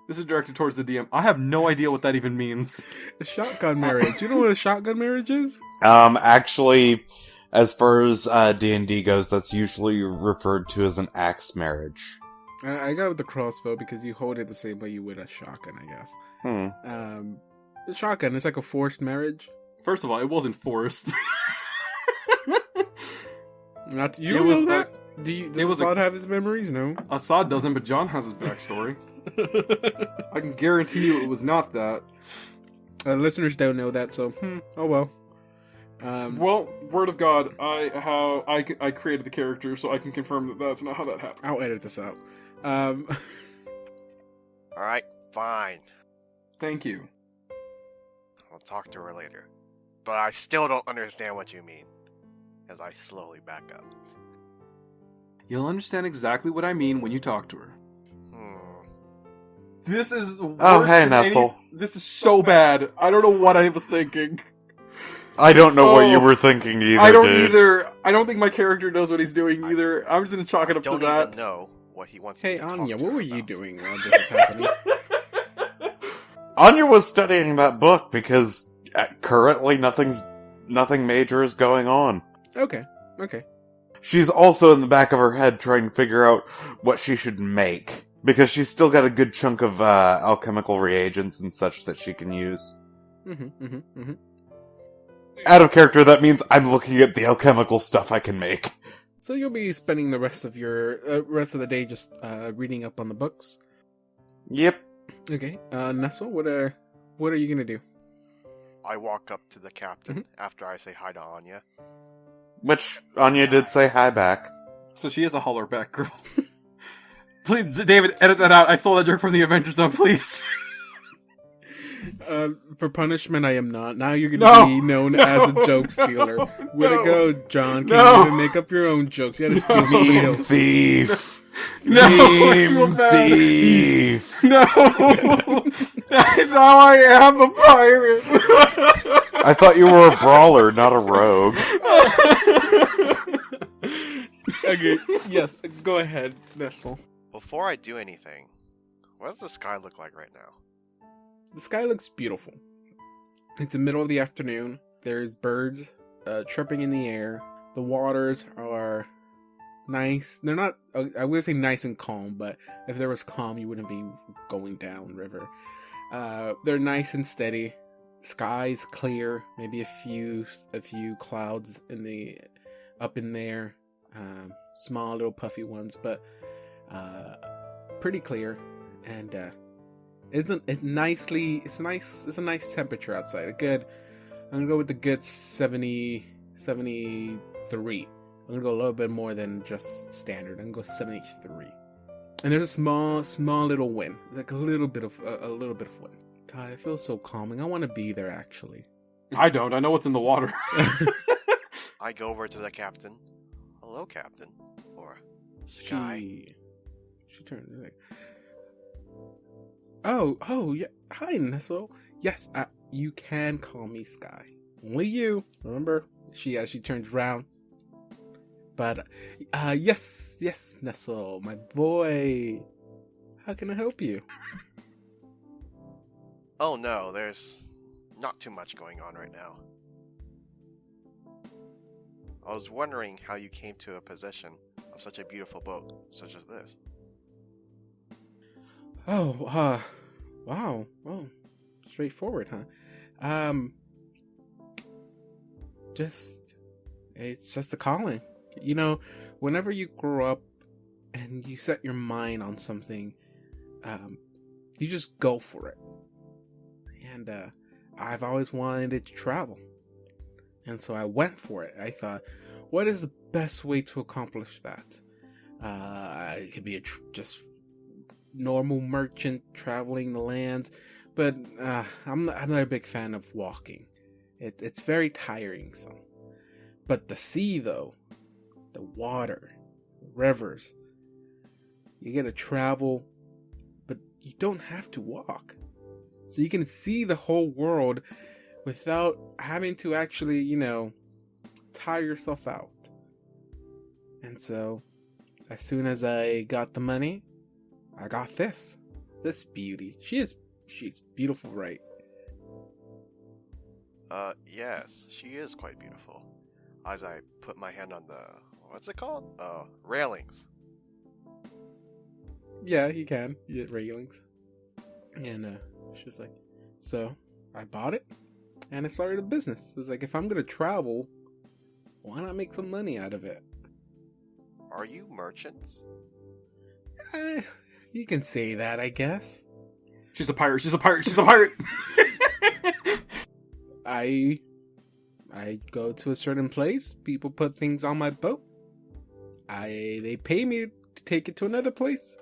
This is directed towards the DM. I have no idea what that even means. A shotgun marriage. You know what a shotgun marriage is? Actually, as far as D&D goes, that's usually referred to as an axe marriage. I got with the crossbow because you hold it the same way you would a shotgun, I guess. The shotgun is like a forced marriage. First of all, it wasn't forced. Not you It don't was know that? Does Assad have his memories? No. Assad doesn't, but John has his backstory. I can guarantee you it was not that. Listeners don't know that, so oh well. Well, word of God, I created the character, so I can confirm that that's not how that happened. I'll edit this out. Alright, fine. Thank you. I'll talk to her later. But I still don't understand what you mean. As I slowly back up. You'll understand exactly what I mean when you talk to her. This is worse hey, than Nestle. This is so bad. I don't know what I was thinking. I don't know what you were thinking either, I don't dude. either. I don't think my character knows what he's doing either. I'm just gonna chalk it up to Don't that. even know what he wants Hey, me to talk Anya, to what her were you about. doing while this was happening? Anya was studying that book because currently nothing major is going on. Okay. She's also in the back of her head trying to figure out what she should make. Because she's still got a good chunk of alchemical reagents and such that she can use. Out of character, that means I'm looking at the alchemical stuff I can make. So you'll be spending the rest of your rest of the day just reading up on the books. Yep. Okay, Nestle, what are you gonna do? I walk up to the captain after I say hi to Anya. Which Anya did say hi back. So she is a holler-back girl. Please, David, edit that out. I stole that joke from the Avengers Zone, please. For punishment, I am not. Now you're gonna be known as a joke stealer. Way to no. go, John. Can No. you even make up your own jokes? You gotta steal Meme something. thief! No, I feel Meme bad. thief! No! Now I am a pirate! I thought you were a brawler, not a rogue. Okay, yes, go ahead, Nestle. Before I do anything, what does the sky look like right now? The sky looks beautiful. It's the middle of the afternoon. There's birds chirping in the air. The waters are nice. They're not, I wouldn't say nice and calm, but if there was calm, you wouldn't be going down river. They're nice and steady. Sky's clear. Maybe a few clouds up in there. Small little puffy ones, but pretty clear. And it's nice. It's a nice temperature outside. I'm gonna go with the good 73. I'm gonna go a little bit more than just standard. I'm gonna go 73. And there's a small little wind, like a little bit of wind. God, it feels so calming. I want to be there actually. I don't. I know what's in the water. I go over to the captain. Hello, captain. Or sky. She turned like, oh yeah. Hi, Nestle. Yes, you can call me Sky. Only you. Remember? She turns around. But yes, Nestle, my boy. How can I help you? Oh no, there's not too much going on right now. I was wondering how you came to a possession of such a beautiful boat, such as this. Oh, wow. Oh, straightforward, huh? It's just a calling. You know, whenever you grow up and you set your mind on something, you just go for it. And I've always wanted to travel. And so I went for it. I thought, what is the best way to accomplish that? It could be just normal merchant traveling the lands, but I'm not a big fan of walking. It's very tiring. So, but the sea, though, the water, the rivers, you get to travel, but you don't have to walk. So you can see the whole world without having to actually, tire yourself out. And so, as soon as I got the money, I got this beauty. She's beautiful, right? Yes, she is quite beautiful. As I put my hand on the, what's it called? Railings. Yeah, you can. You get railings. And she's like, so I bought it and I started a business. It's like, if I'm gonna travel, why not make some money out of it? Are you merchants? You can say that, I guess. She's a pirate. She's a pirate. She's a pirate. I go to a certain place. People put things on my boat. They pay me to take it to another place,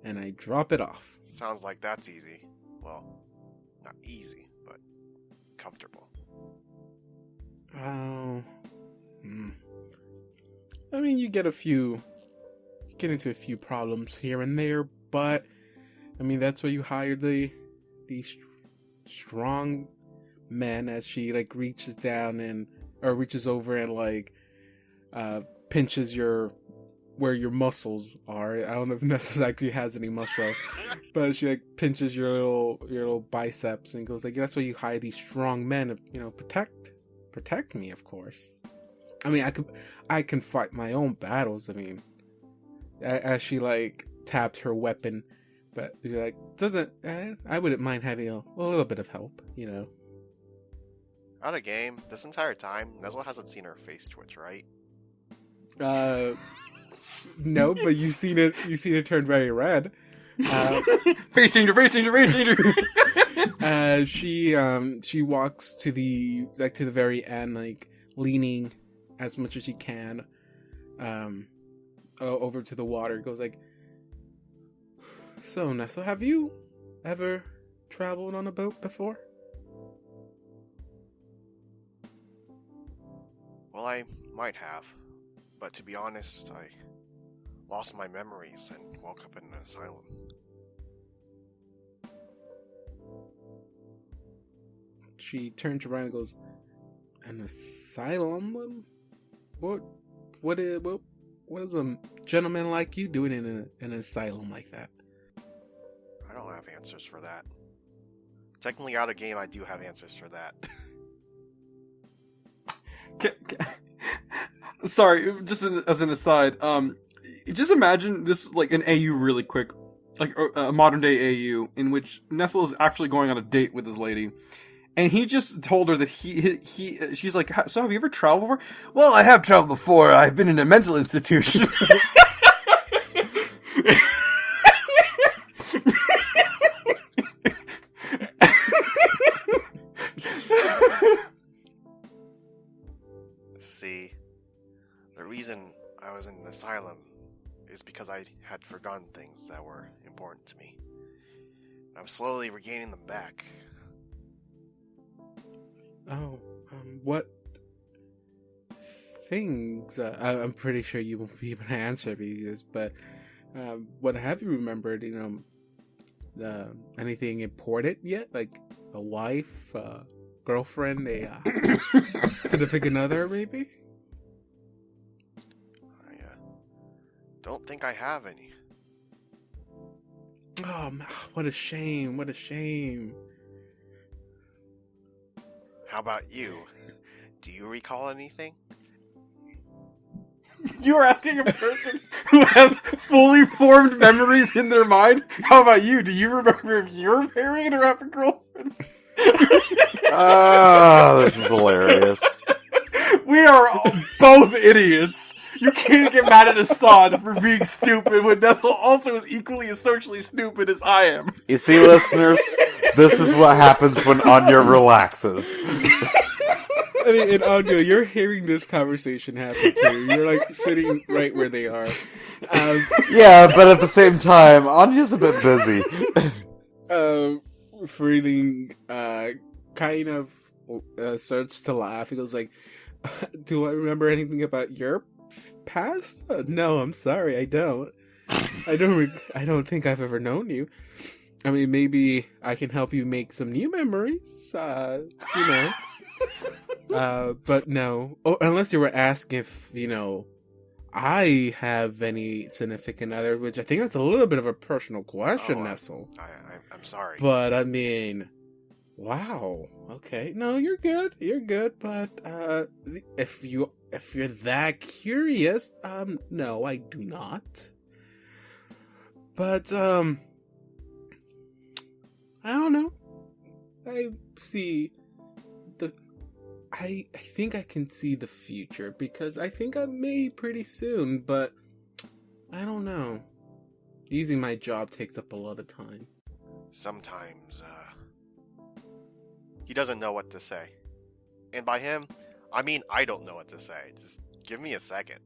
and I drop it off. Sounds like that's easy. Well, not easy, but comfortable. Oh, I mean, you get into a few problems here and there, but I mean, that's why you hire these strong men. As she reaches over and pinches where your muscles are. I don't know if Nessa actually has any muscle, but she pinches your little biceps and goes that's why you hire these strong men to protect me, of course. I mean, I can fight my own battles. I mean, as she tapped her weapon, but you're I wouldn't mind having a little bit of help, Out of game, this entire time, Nesla hasn't seen her face twitch, right? No, but you've seen it turn very red. Face changer, face changer, face changer. She walks to the very end, leaning as much as she can, over to the water. Goes so Nessa, have you ever traveled on a boat before? Well, I might have, but to be honest, I lost my memories and woke up in an asylum. She turns around and goes, an asylum? What is a gentleman like you doing in an asylum like that? I don't have answers for that. Technically, out of game, I do have answers for that. Sorry, just as an aside, just imagine this an AU really quick, a modern day AU in which Nestle is actually going on a date with this lady, and he just told her that she's like, so have you ever traveled before? Well, I have traveled before. I've been in a mental institution. See, the reason I was in an asylum is because I had forgotten things that were important to me. I was slowly regaining them back. Oh, what things? I'm pretty sure you won't be able to answer these, but what have you remembered? Anything important yet? Like a wife, girlfriend, a significant other, maybe? I don't think I have any. Oh, what a shame! What a shame! How about you? Do you recall anything? You're asking a person who has fully formed memories in their mind? How about you? Do you remember if you were married or have a girlfriend? This is hilarious. We are both idiots. You can't get mad at Assad for being stupid when Nestle also is equally as socially stupid as I am. You see, listeners, this is what happens when Anya relaxes. I mean, and Anya, you're hearing this conversation happen too. You're sitting right where they are. Yeah, but at the same time, Anya's a bit busy. Feeling kind of starts to laugh. He goes do I remember anything about your past? No, I'm sorry, I don't. I don't think I've ever known you. I mean, maybe I can help you make some new memories, you know. But no. Oh, unless you were asking if, I have any significant other, which I think that's a little bit of a personal question, Nestle. I'm sorry. But, I mean, wow. Okay. No, you're good. You're good. But, if you're that curious, no, I do not. But, I don't know. I think I can see the future, because I think I may pretty soon, but I don't know. Using my job takes up a lot of time. Sometimes, he doesn't know what to say. And by him, I mean I don't know what to say. Just give me a second.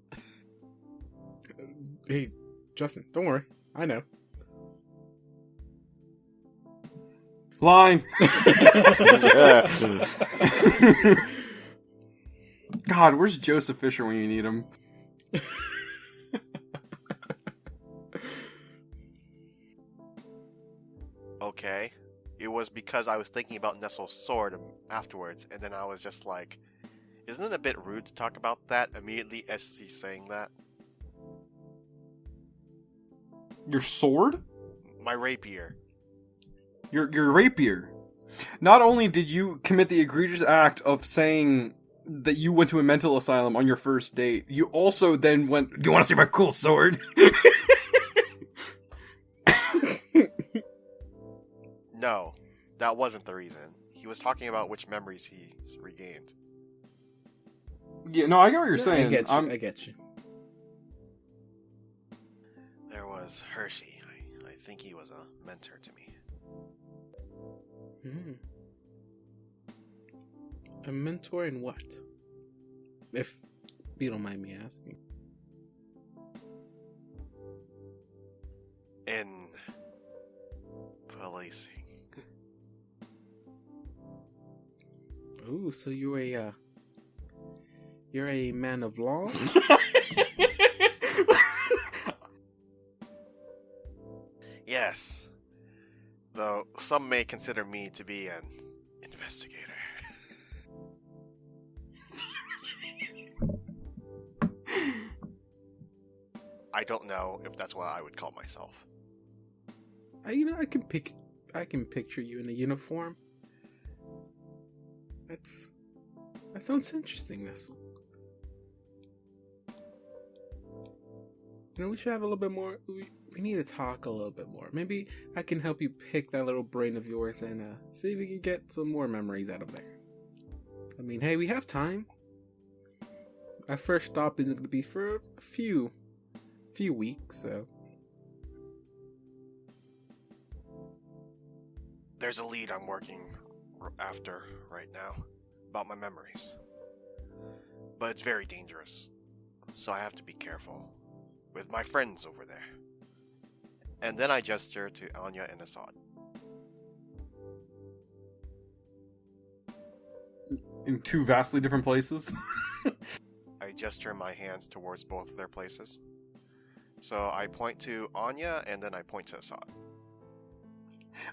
Hey, Justin, don't worry. I know. Line. God, where's Joseph Fisher when you need him? Okay. It was because I was thinking about Nestle's sword afterwards, and then I was just like, isn't it a bit rude to talk about that immediately as he's saying that? Your sword? My rapier. Your rapier. Not only did you commit the egregious act of saying that you went to a mental asylum on your first date, you also then went, "Do you want to see my cool sword?" No, that wasn't the reason. He was talking about which memories he's regained. Yeah, no, I get what you're saying. I get you. There was Hershey. I think he was a mentor to me. A mentor in what? If you don't mind me asking. In policing. Ooh, so you're a man of law? Yes. Though some may consider me to be an investigator. I don't know if that's what I would call myself. I can picture you in a uniform. That sounds interesting, Nestle. We should have a little bit more. We need to talk a little bit more. Maybe I can help you pick that little brain of yours and see if we can get some more memories out of there. I mean, hey, we have time. Our first stop isn't going to be for a few weeks, so. There's a lead I'm working after right now about my memories. But it's very dangerous, so I have to be careful with my friends over there. And then I gesture to Anya and Assad. In two vastly different places? I gesture my hands towards both of their places. So I point to Anya and then I point to Assad.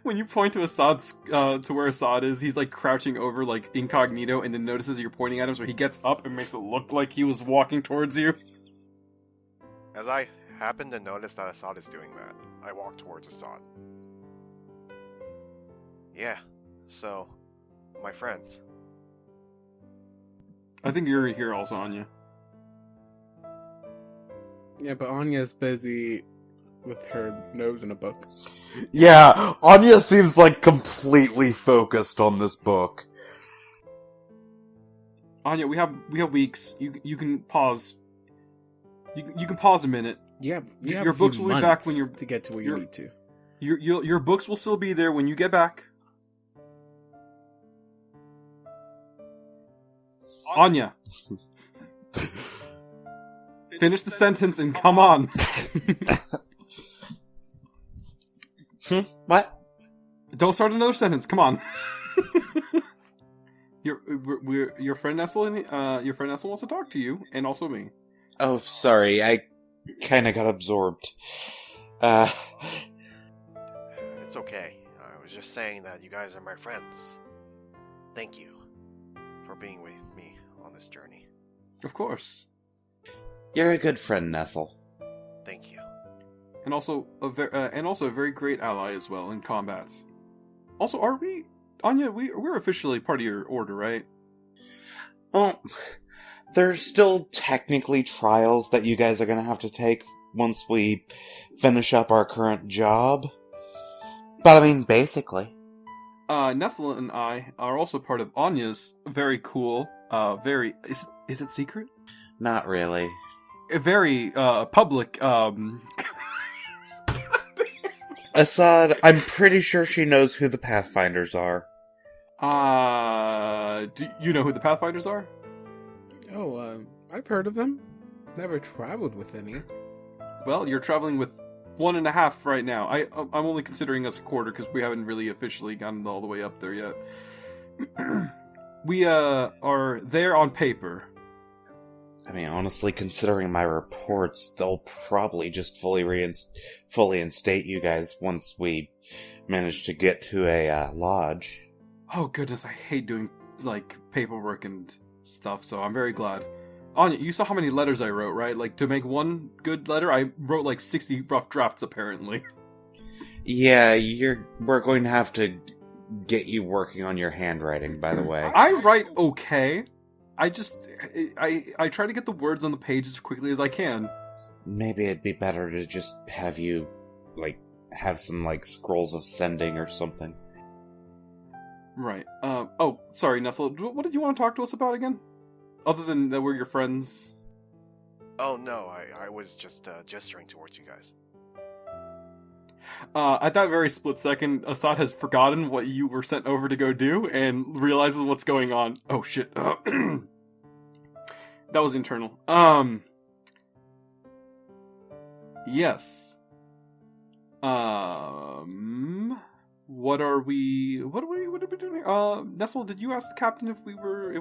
When you point to Assad's, to where Assad is, he's like crouching over like incognito and then notices you're pointing at him, so he gets up and makes it look like he was walking towards you. As I happen to notice that Assad is doing that, I walk towards Assad. Yeah, so, my friends. I think you're here also, Anya. Yeah, but Anya's busy with her nose in a book. Yeah, Anya seems like completely focused on this book. Anya, we have weeks. You can pause. You can pause a minute. Yeah, your books will be back when you're to get to where you need to. Your books will still be there when you get back. Anya, finish the sentence and come on. What? Don't start another sentence. Come on. Your friend Nestle wants to talk to you, and also me. Oh, sorry, I kinda got absorbed. It's okay. saying that you guys are my friends. Thank you for being with me on this journey. Of course. You're a good friend, Nestle. Thank you. And also a very great ally as well in combat. Also, are we, Anya? We're officially part of your order, right? Well, there's still technically trials that you guys are going to have to take once we finish up our current job. But I mean, basically. Nestle and I are also part of Anya's very cool, is it secret? Not really. A very, public, Assad, I'm pretty sure she knows who the Pathfinders are. Do you know who the Pathfinders are? Oh, I've heard of them. Never traveled with any. Well, you're traveling with 1.5 right now. I'm only considering us a quarter because we haven't really officially gotten all the way up there yet. We are there on paper. I mean, honestly, considering my reports, they'll probably just fully instate you guys once we manage to get to a lodge. Oh goodness, I hate doing like paperwork and stuff, so I'm very glad. Anya, you saw how many letters I wrote, right? Like, to make one good letter, I wrote like 60 rough drafts, apparently. Yeah, we're going to have to get you working on your handwriting, by the way. I write okay. I try to get the words on the page as quickly as I can. Maybe it'd be better to just have you, have some, scrolls of sending or something. Right. Oh, sorry, Nestle. What did you want to talk to us about again? Other than that we're your friends? Oh no, I was just gesturing towards you guys. At that very split second, Assad has forgotten what you were sent over to go do and realizes what's going on. Oh shit. That was internal. Yes. What are we doing? Nestle, did you ask the captain if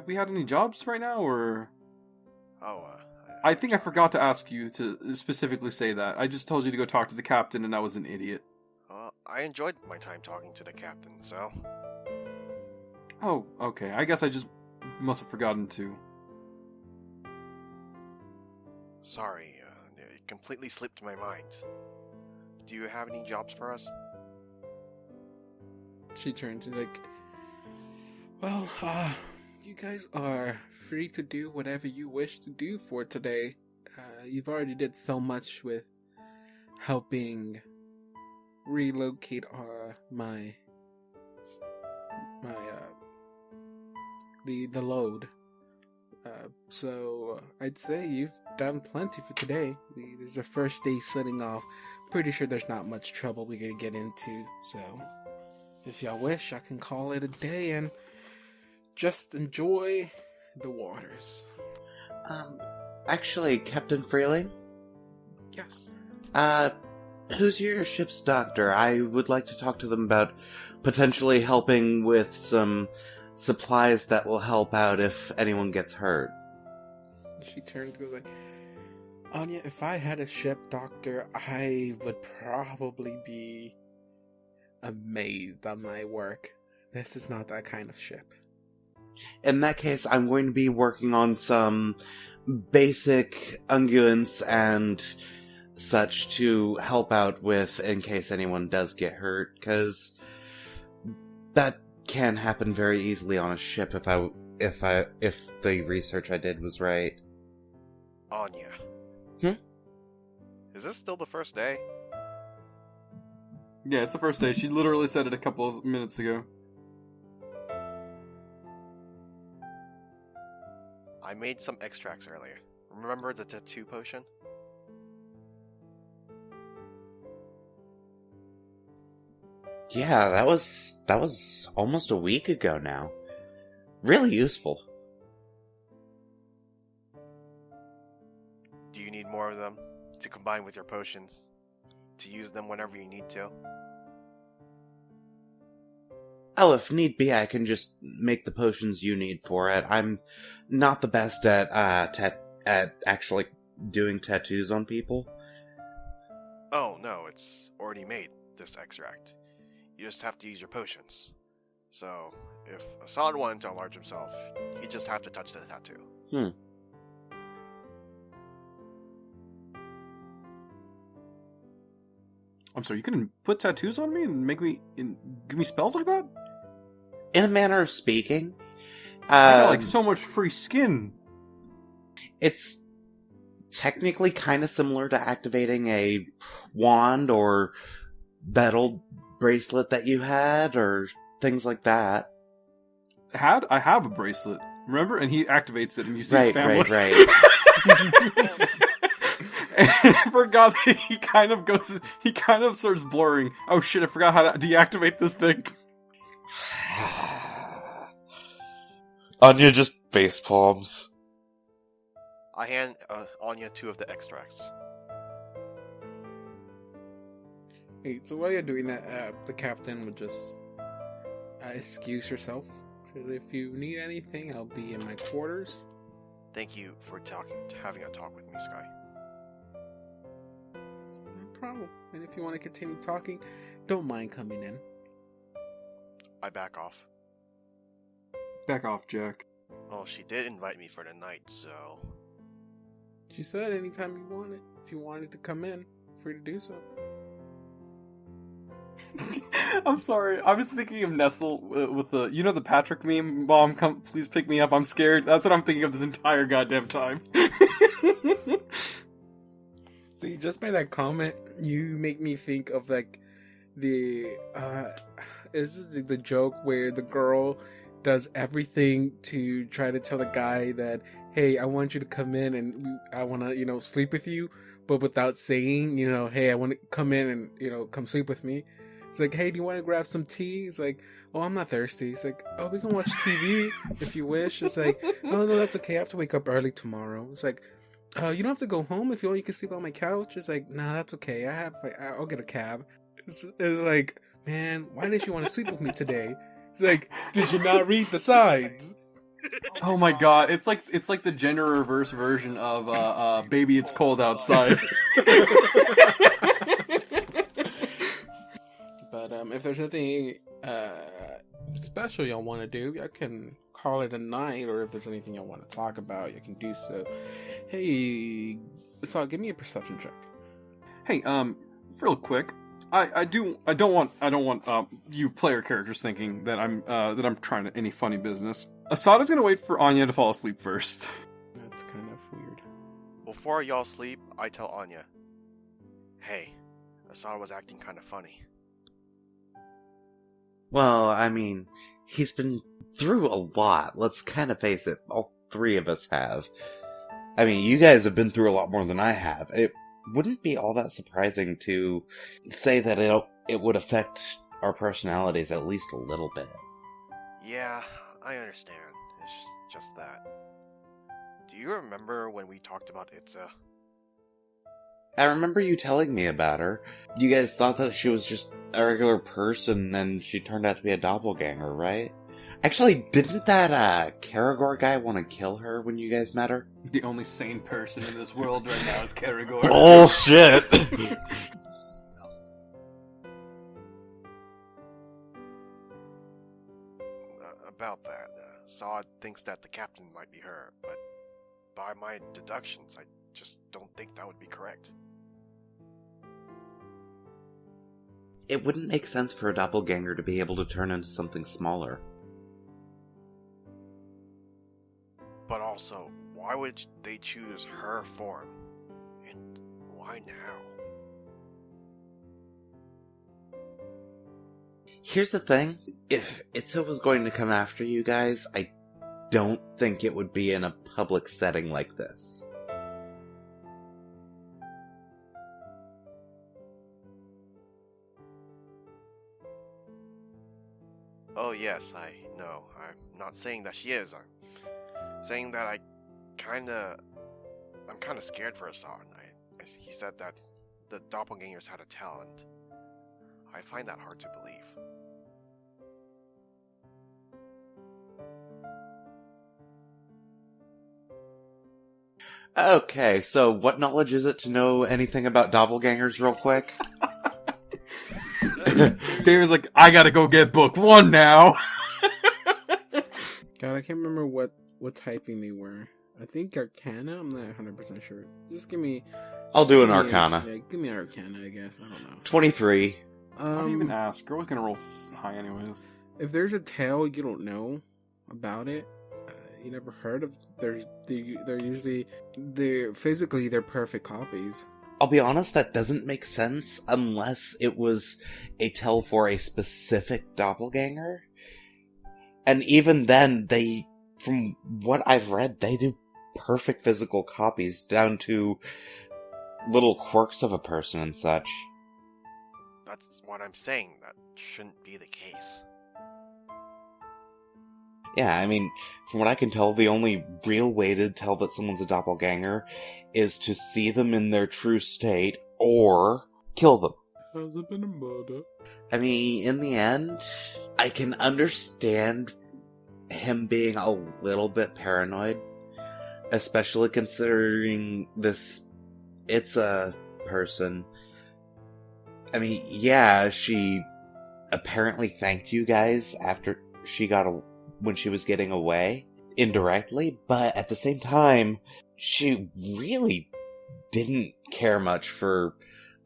we had any jobs right now, or? Oh, I think I forgot to ask you to specifically say that. I just told you to go talk to the captain, and I was an idiot. I enjoyed my time talking to the captain, so. Oh, okay. I guess I just must have forgotten to. Sorry, it completely slipped my mind. Do you have any jobs for us? She turns and like, well, you guys are free to do whatever you wish to do for today. You've already did so much with helping relocate the load. So I'd say you've done plenty for today. This is our first day setting off. Pretty sure there's not much trouble we're gonna get into, so if y'all wish, I can call it a day and just enjoy the waters. Actually, Captain Freeling? Yes. Who's your ship's doctor? I would like to talk to them about potentially helping with some supplies that will help out if anyone gets hurt. She turns and goes like, Anya, if I had a ship doctor, I would probably be amazed on my work. This is not that kind of ship. In that case, I'm going to be working on some basic unguents and such to help out with in case anyone does get hurt, because that can happen very easily on a ship if the research I did was right. Anya. Is this still the first day? Yeah, it's the first day. She literally said it a couple of minutes ago. I made some extracts earlier. Remember the tattoo potion? Yeah, that was almost a week ago now. Really useful. Do you need more of them to combine with your potions? To use them whenever you need to? Oh, if need be, I can just make the potions you need for it. I'm not the best at actually doing tattoos on people. Oh no, it's already made, this extract. You just have to use your potions. So, if Assad wanted to enlarge himself, he'd just have to touch the tattoo. I'm sorry, you couldn't put tattoos on me and give me spells like that? In a manner of speaking, I got like so much free skin. it's technically kind of similar to activating a wand or metal bracelet that you had, or things like that. I have a bracelet, remember? And he activates it, and you see his family. Right. And I forgot that he kind of starts blurring. Oh shit, I forgot how to deactivate this thing. Anya just face palms. I hand Anya 2 of the extracts. Hey, so while you're doing that, the captain would just excuse herself. If you need anything, I'll be in my quarters. Thank you for having a talk with me, Sky. No problem. And if you want to continue talking, don't mind coming in. I back off. Back off, Jack. Well, she did invite me for the night, so... She said anytime you want it. If you wanted to come in, free to do so. I'm sorry. I was thinking of Nestle with the, the Patrick meme. Mom, come, please pick me up. I'm scared. That's what I'm thinking of this entire goddamn time. See, just by that comment, you make me think of like the is the joke where the girl does everything to try to tell the guy that, hey, I want you to come in and I want to, sleep with you, but without saying, hey, I want to come in and, come sleep with me. It's like, hey, do you want to grab some tea? It's like, oh, I'm not thirsty. It's like, oh, we can watch TV if you wish. It's like, oh, no, that's okay. I have to wake up early tomorrow. It's like, you don't have to go home if you want. You can sleep on my couch. It's like, nah, that's okay. I'll get a cab. It's like, man, why did you want to sleep with me today? It's like, did you not read the signs? Oh my god, it's like the gender reverse version of Baby It's Cold Outside. But if there's anything special y'all want to do, I can call it a night, or if there's anything y'all want to talk about, you can do so. Hey, so give me a perception check. Hey, real quick, I don't want you player characters thinking that I'm trying to any funny business. Assad is gonna wait for Anya to fall asleep first. That's kind of weird. Before y'all sleep, I tell Anya, hey, Assad was acting kind of funny. Well, I mean, he's been through a lot. Let's kind of face it. All three of us have. I mean, you guys have been through a lot more than I have. It wouldn't be all that surprising to say that it would affect our personalities at least a little bit. Yeah, I understand. It's just that. Do you remember when we talked about Itza? I remember you telling me about her. You guys thought that she was just a regular person, and she turned out to be a doppelganger, right? Actually, didn't that Karagor guy want to kill her when you guys met her? The only sane person in this world right now is Karagor. Bullshit! About that, Assad thinks that the captain might be her, but by my deductions, I just don't think that would be correct. It wouldn't make sense for a doppelganger to be able to turn into something smaller. But also, why would they choose her form? And why now? Here's the thing. If Itza was going to come after you guys, I don't think it would be in a public setting like this. Oh yes, I know. I'm not saying that she is. I'm saying that I'm kinda scared for Assad. He said that the doppelgangers had a talent. I find that hard to believe. Okay, so what knowledge is it to know anything about doppelgangers real quick? David's like, I gotta go get book 1 now. God, I can't remember what typing they were. I think Arcana? I'm not 100% sure. Just give me... I'll do an give me- Arcana. Yeah, give me Arcana, I guess. I don't know. 23. Why do you even ask? Girl's gonna roll high anyways. If there's a tale you don't know about it, you never heard of, they're usually, physically they're perfect copies. I'll be honest, that doesn't make sense unless it was a tell for a specific doppelganger. And even then, from what I've read, they do perfect physical copies down to little quirks of a person and such. That's what I'm saying. That shouldn't be the case. Yeah, I mean, from what I can tell, the only real way to tell that someone's a doppelganger is to see them in their true state or kill them. Has it been a murder? I mean, in the end, I can understand him being a little bit paranoid, especially considering it's a person. I mean, yeah, she apparently thanked you guys after when she was getting away, indirectly, but at the same time, she really didn't care much for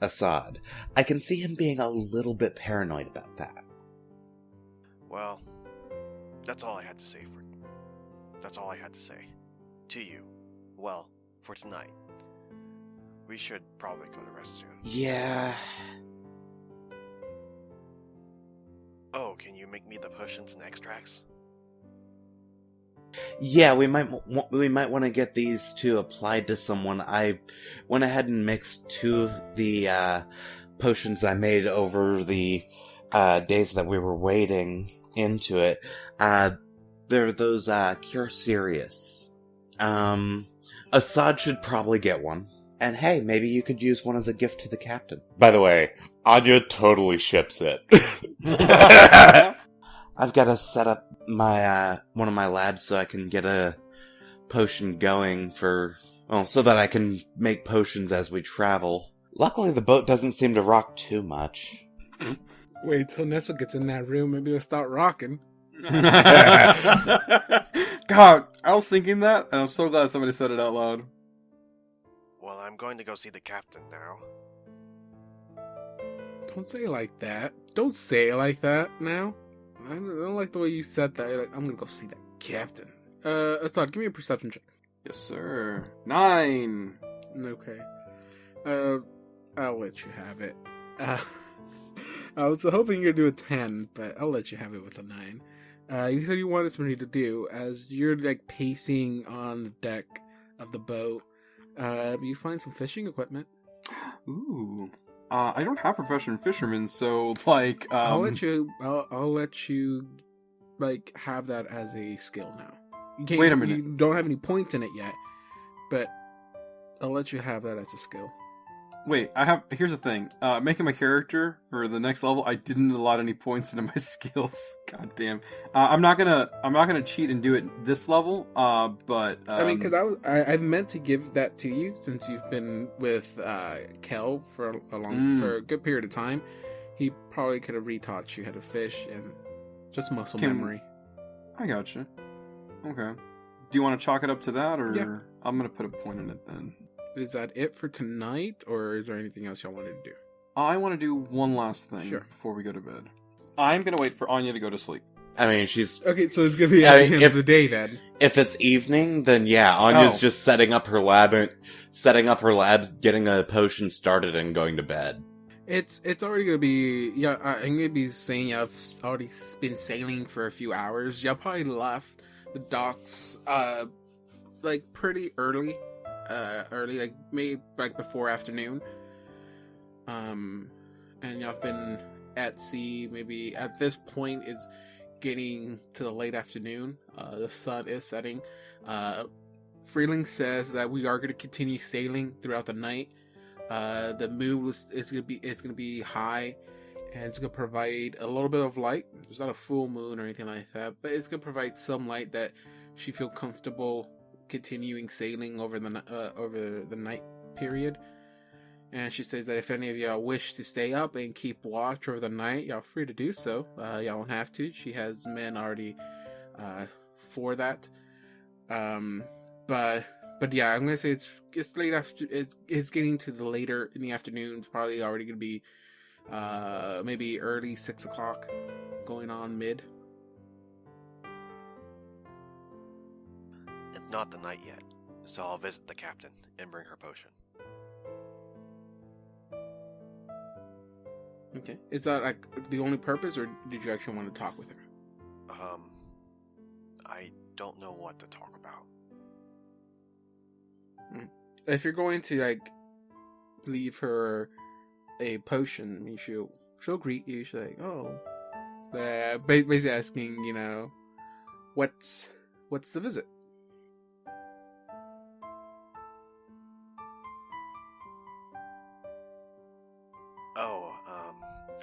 Assad. I can see him being a little bit paranoid about that. Well, that's all I had to say to you. Well, for tonight. We should probably go to rest soon. Yeah. Oh, can you make me the potions and extracts? Yeah, we might want to get these two applied to someone. I went ahead and mixed 2 of the potions I made over the days that we were waiting into it. They're those Cure Serious. Assad should probably get one. And hey, maybe you could use one as a gift to the captain. By the way, Anya totally ships it. I've got to set up my one of my labs so I can get a potion going so that I can make potions as we travel. Luckily, the boat doesn't seem to rock too much. Wait till Nestle gets in that room, maybe it'll start rocking. God, I was thinking that, and I'm so glad somebody said it out loud. Well, I'm going to go see the captain now. Don't say it like that. Don't say it like that now. I don't like the way you said that. You're like, I'm gonna go see that captain. Assad, give me a perception check. Yes, sir. 9. Okay. I'll let you have it. I was hoping you'd do a 10, but I'll let you have it with a 9. You said you wanted somebody to do, as you're like pacing on the deck of the boat, you find some fishing equipment. Ooh. I don't have professional fishermen, so like I'll let you like have that as a skill now. You can't, Wait a minute. You don't have any points in it yet, but I'll let you have that as a skill. Wait, here's the thing. Making my character for the next level, I didn't allot any points into my skills. God damn. I'm not gonna cheat and do it this level. But I mean, because I meant to give that to you since you've been with Kel for a good period of time. He probably could have retaught you how to fish and just muscle memory. I gotcha. Okay. Do you want to chalk it up to that, or Yeah. I'm gonna put a point in it then? Is that it for tonight, or is there anything else y'all wanted to do? I want to do one last thing before we go to bed. I'm gonna wait for Anya to go to sleep. I mean, she's... Okay, so it's gonna be at the end of the day then. If it's evening, then yeah, Anya's just setting up her lab, getting a potion started, and going to bed. It's already gonna be I'm gonna be saying I've already been sailing for a few hours. Y'all probably left the docks like pretty early, like maybe like before afternoon. And y'all been at sea. Maybe at this point it's getting to the late afternoon. The sun is setting. Freeling says that we are going to continue sailing throughout the night. The moon is going to be high, and it's going to provide a little bit of light. It's not a full moon or anything like that, but it's going to provide some light that she feel comfortable continuing sailing over the night period. And she says that if any of y'all wish to stay up and keep watch over the night, y'all free to do so. Y'all don't have to. She has men already for that. But yeah, I'm gonna say it's late after. It's getting to the later in the afternoon. It's probably already gonna be maybe early 6 o'clock, going on mid. It's not the night yet, so I'll visit the captain and bring her potion. Okay, is that like the only purpose, or did you actually want to talk with her? I don't know what to talk about. If you're going to like leave her a potion, I mean, she'll greet you. She's like, oh, basically asking, you know, what's the visit? Oh,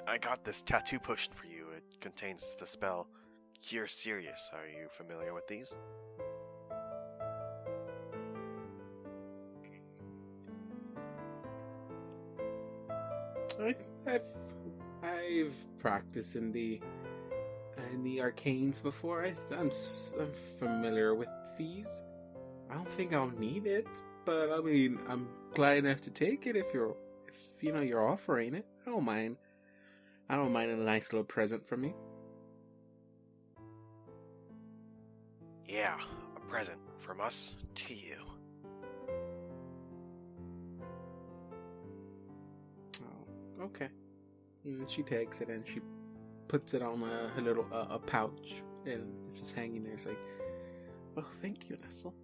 I got this tattoo potion for you. It contains the spell Cure Serious. Are you familiar with these? I've practiced in the arcanes before. I'm familiar with these. I don't think I'll need it, but I mean, I'm glad enough to take it if you know you're offering it. I don't mind. I don't mind a nice little present from me. Yeah, a present from us to you. Oh, okay. And she takes it and she puts it on her little a pouch, and it's just hanging there. It's like, oh, thank you, Nestle.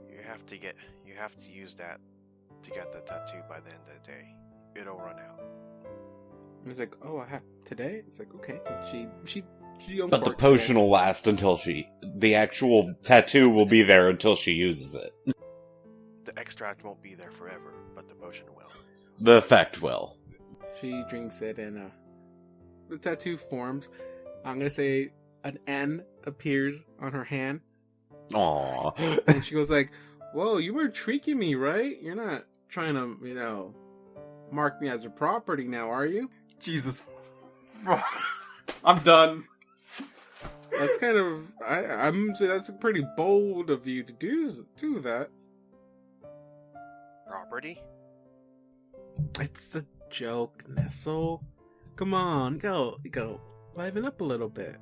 You have to use that to get the tattoo by the end of the day. It'll run out. And it's like, oh, I have today. It's like, okay. And she But the potion will last until the actual tattoo will be there until she uses it. The extract won't be there forever, but the potion will. The effect will. She drinks it, and the tattoo forms. I'm gonna say an N appears on her hand. Aww. And she goes like, whoa, you weren't tricking me, right? You're not trying to, you know, mark me as your property now, are you? Jesus. I'm done. That's kind of, I'm saying that's pretty bold of you to do that. Property? It's a joke, Nestle. Come on, go, liven up a little bit.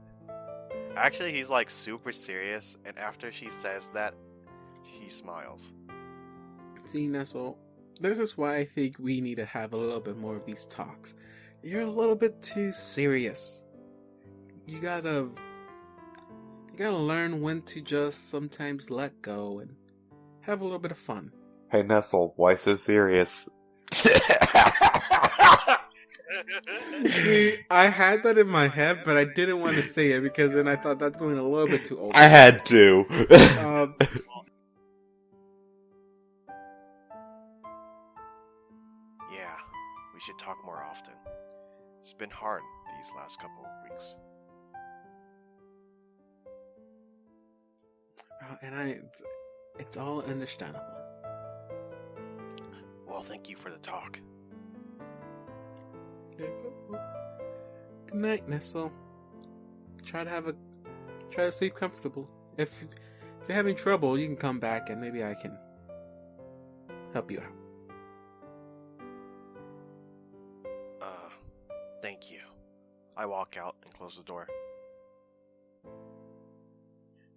Actually, he's like super serious, and after she says that, he smiles. See, Nestle, this is why I think we need to have a little bit more of these talks. You're a little bit too serious. You gotta learn when to just sometimes let go and have a little bit of fun. Hey Nestle, why so serious? See, I had that in my head, but I didn't want to say it because then I thought that's going a little bit too old. I had to. Yeah, we should talk more often. It's been hard these last couple of weeks. And it's all understandable. Well, thank you for the talk. Good night, Nestle. Try to sleep comfortable. If you're having trouble, you can come back and maybe I can help you out. Thank you. I walk out and close the door.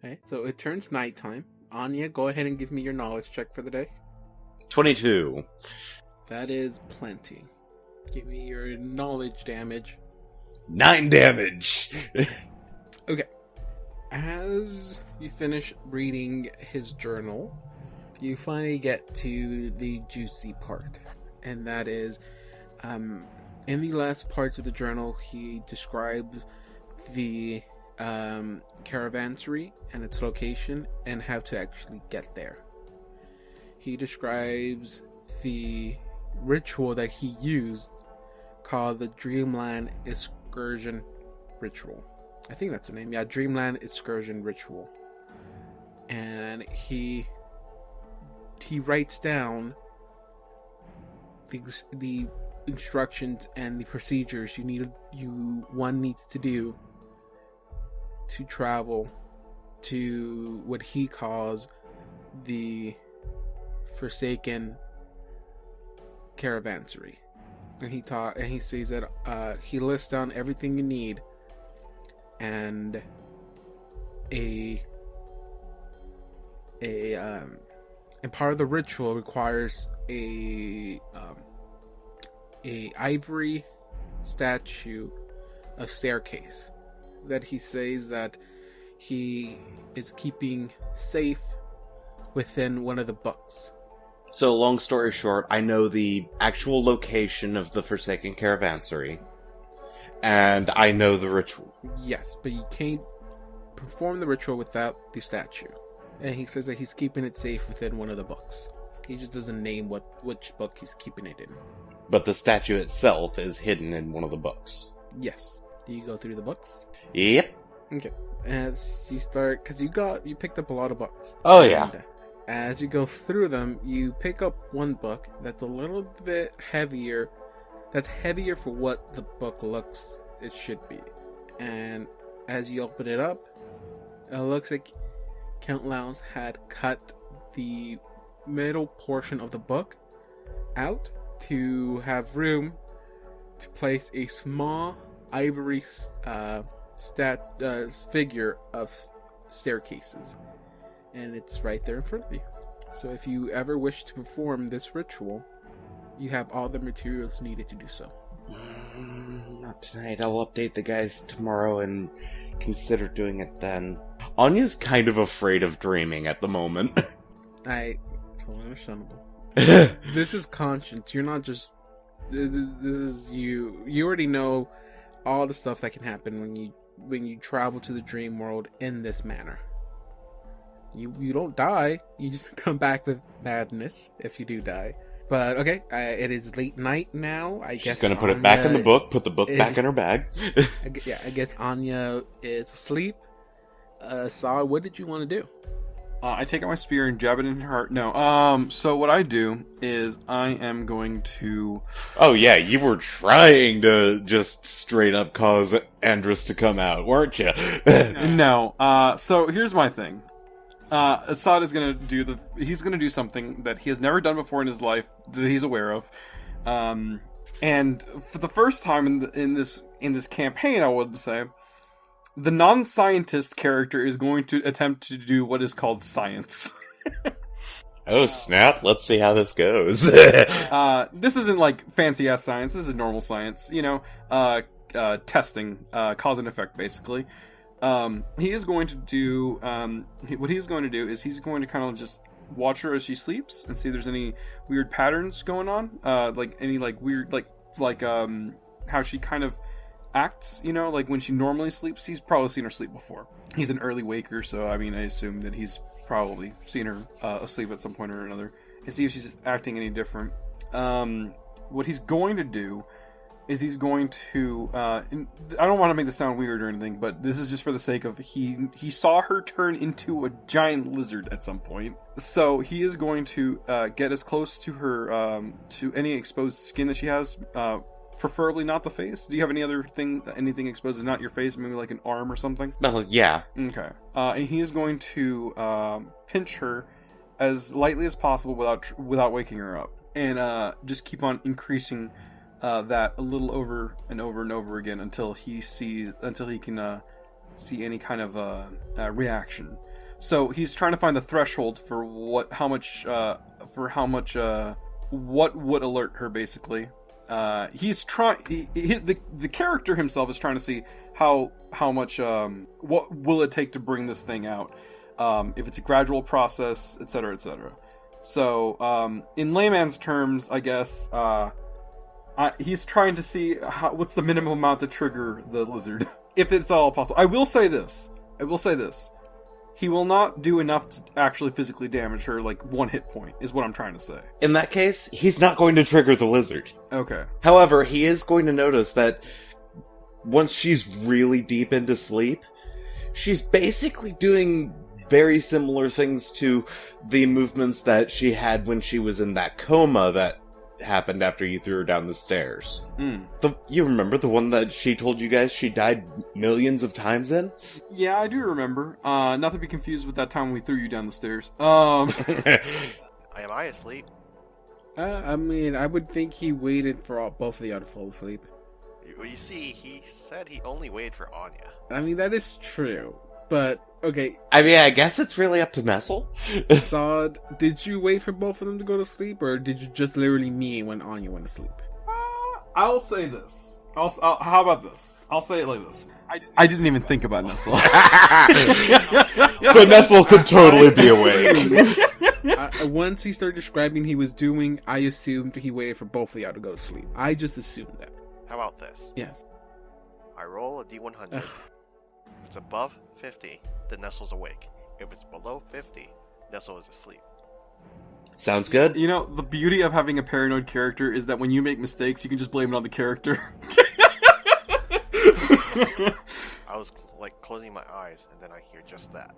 Okay, so it turns nighttime. Anya, go ahead and give me your knowledge check for the day. 22. That is plenty. Give me your knowledge damage. 9 damage. Okay. As you finish reading his journal, you finally get to the juicy part. And that is, in the last parts of the journal, he describes the caravansary and its location and how to actually get there. He describes the ritual that he used called the Dreamland Excursion Ritual. I think that's the name. Yeah, Dreamland Excursion Ritual. And he writes down the instructions and the procedures one needs to do to travel to what he calls the Forsaken Caravansary. And he says that he lists down everything you need, and and part of the ritual requires a ivory statue of staircase that he says that he is keeping safe within one of the books. So, long story short, I know the actual location of the Forsaken Caravansary, and I know the ritual. Yes, but you can't perform the ritual without the statue. And he says that he's keeping it safe within one of the books. He just doesn't name which book he's keeping it in. But the statue itself is hidden in one of the books. Yes. Do you go through the books? Yep. Okay. As you start, because you picked up a lot of books. Oh, yeah. And as you go through them, you pick up one book that's a little bit heavier. That's heavier for what the book looks it should be. And as you open it up, it looks like Count Laos had cut the middle portion of the book out to have room to place a small ivory figure of staircases, and it's right there in front of you. So if you ever wish to perform this ritual, you have all the materials needed to do so. Not tonight. I'll update the guys tomorrow and consider doing it then. Anya's kind of afraid of dreaming at the moment. Totally understandable. This is conscience. You're not just... This is you. You already know all the stuff that can happen when you travel to the dream world in this manner. You don't die. You just come back with madness if you do die. But okay, it is late night now. I guess She's gonna put it back in the book, put the book back in her bag. I guess Anya is asleep. Assad, what did you want to do? I take out my spear and jab it in her heart. No. So what I do is I am going to... Oh yeah, you were trying to just straight up cause Andrus to come out, weren't you? No. So here's my thing. Assad is gonna he's gonna do something that he has never done before in his life that he's aware of. And for the first time in this campaign, I would say, the non-scientist character is going to attempt to do what is called science. Oh snap, let's see how this goes. This isn't like fancy-ass science, this is normal science, testing, cause and effect, basically. He is going to do, what he's going to do is he's going to kind of just watch her as she sleeps and see if there's any weird patterns going on, like any like weird, like how she kind of acts, like when she normally sleeps. He's probably seen her sleep before. He's an early waker, so I assume that he's probably seen her asleep at some point or another, and see if she's acting any different. What he's going to do is he's going to I don't want to make this sound weird or anything, but this is just for the sake of he saw her turn into a giant lizard at some point, so he is going to get as close to her to any exposed skin that she has, preferably not the face. Do you have anything exposed that's not your face, maybe like an arm or something? Yeah. Okay. And he is going to pinch her as lightly as possible without waking her up, and just keep on increasing that a little over and over and over again until he can see any kind of reaction. So he's trying to find the threshold for what would alert her, basically. He's trying. The character himself is trying to see how much what will it take to bring this thing out. If it's a gradual process, etc., etc. So in layman's terms, I guess. He's trying to see what's the minimum amount to trigger the lizard, if it's all possible. I will say this. He will not do enough to actually physically damage her, like 1 hit point, is what I'm trying to say. In that case, he's not going to trigger the lizard. Okay. However, he is going to notice that once she's really deep into sleep, she's basically doing very similar things to the movements that she had when she was in that coma that happened after you threw her down the stairs. Mm. You remember the one that she told you guys she died millions of times in? Yeah, I do remember. Not to be confused with that time we threw you down the stairs. Am I asleep? I mean, I would think he waited for both of y'all to fall asleep. You see, he said he only waited for Anya. I mean, that is true. But, okay, I mean, I guess it's really up to Nestle. Assad, did you wait for both of them to go to sleep, or did you just literally me when Anya went to sleep? I'll say this. How about this? I'll say it like this. I didn't even think about Nestle. So Nestle could totally be awake. Once he started describing what he was doing, I assumed he waited for both of y'all to go to sleep. I just assumed that. How about this? Yes. I roll a d100. If it's above 50, then Nestle's awake. If it's below 50, Nestle is asleep. Sounds good. You know, the beauty of having a paranoid character is that when you make mistakes, you can just blame it on the character. I was like closing my eyes, and then I hear just that.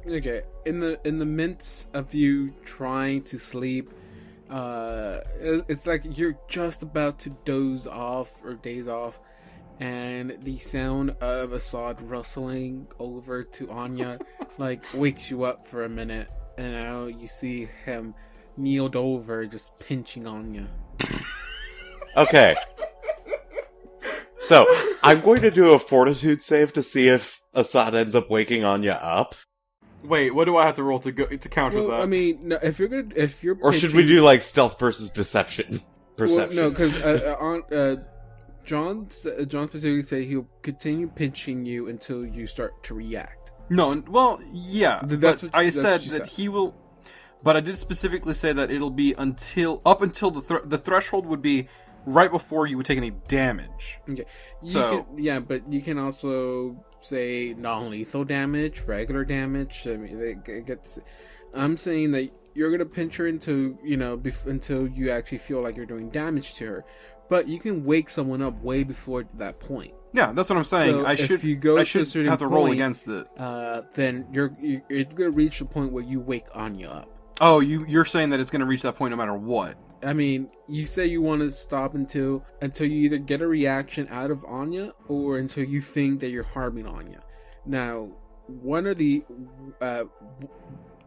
Okay. In the midst of you trying to sleep, it's like you're just about to doze off or daze off, and the sound of Assad rustling over to Anya like wakes you up for a minute, and now you see him kneeled over just pinching Anya. Okay. So, I'm going to do a fortitude save to see if Assad ends up waking Anya up. Wait, what do I have to roll to counter that? I mean, no, if you're Or should we do, like, stealth versus deception? Perception. Well, no, because John specifically said he'll continue pinching you until you start to react. No, well, yeah, That's but what I that's said what you that said. he will. But I did specifically say that it'll be up until the threshold would be right before you would take any damage. Okay. But you can also say non-lethal damage, regular damage. I mean, it gets. I'm saying that you're gonna pinch her until until you actually feel like you're doing damage to her, but you can wake someone up way before that point. Yeah, that's what I'm saying. So I if should you go I to a should certain have to roll point, against it. Then it's gonna reach the point where you wake Anya up. Oh, you're saying that it's going to reach that point no matter what. I mean, you say you want to stop until you either get a reaction out of Anya or until you think that you're harming Anya. Now, one or the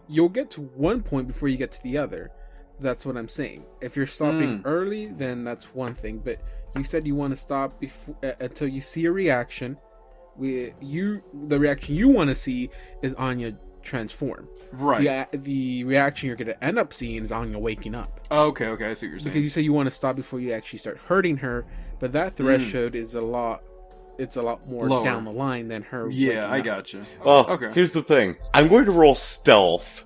you'll get to one point before you get to the other. That's what I'm saying. If you're stopping early, then that's one thing. But you said you want to stop before until you see a reaction. The reaction you want to see is Anya transform. Right. The reaction you're going to end up seeing is Anya waking up. Okay, I see what you're saying. Because you say you want to stop before you actually start hurting her, but that threshold is a lot more lower down the line than her. Yeah, I waking up. gotcha. Well, Okay. Here's the thing. I'm going to roll stealth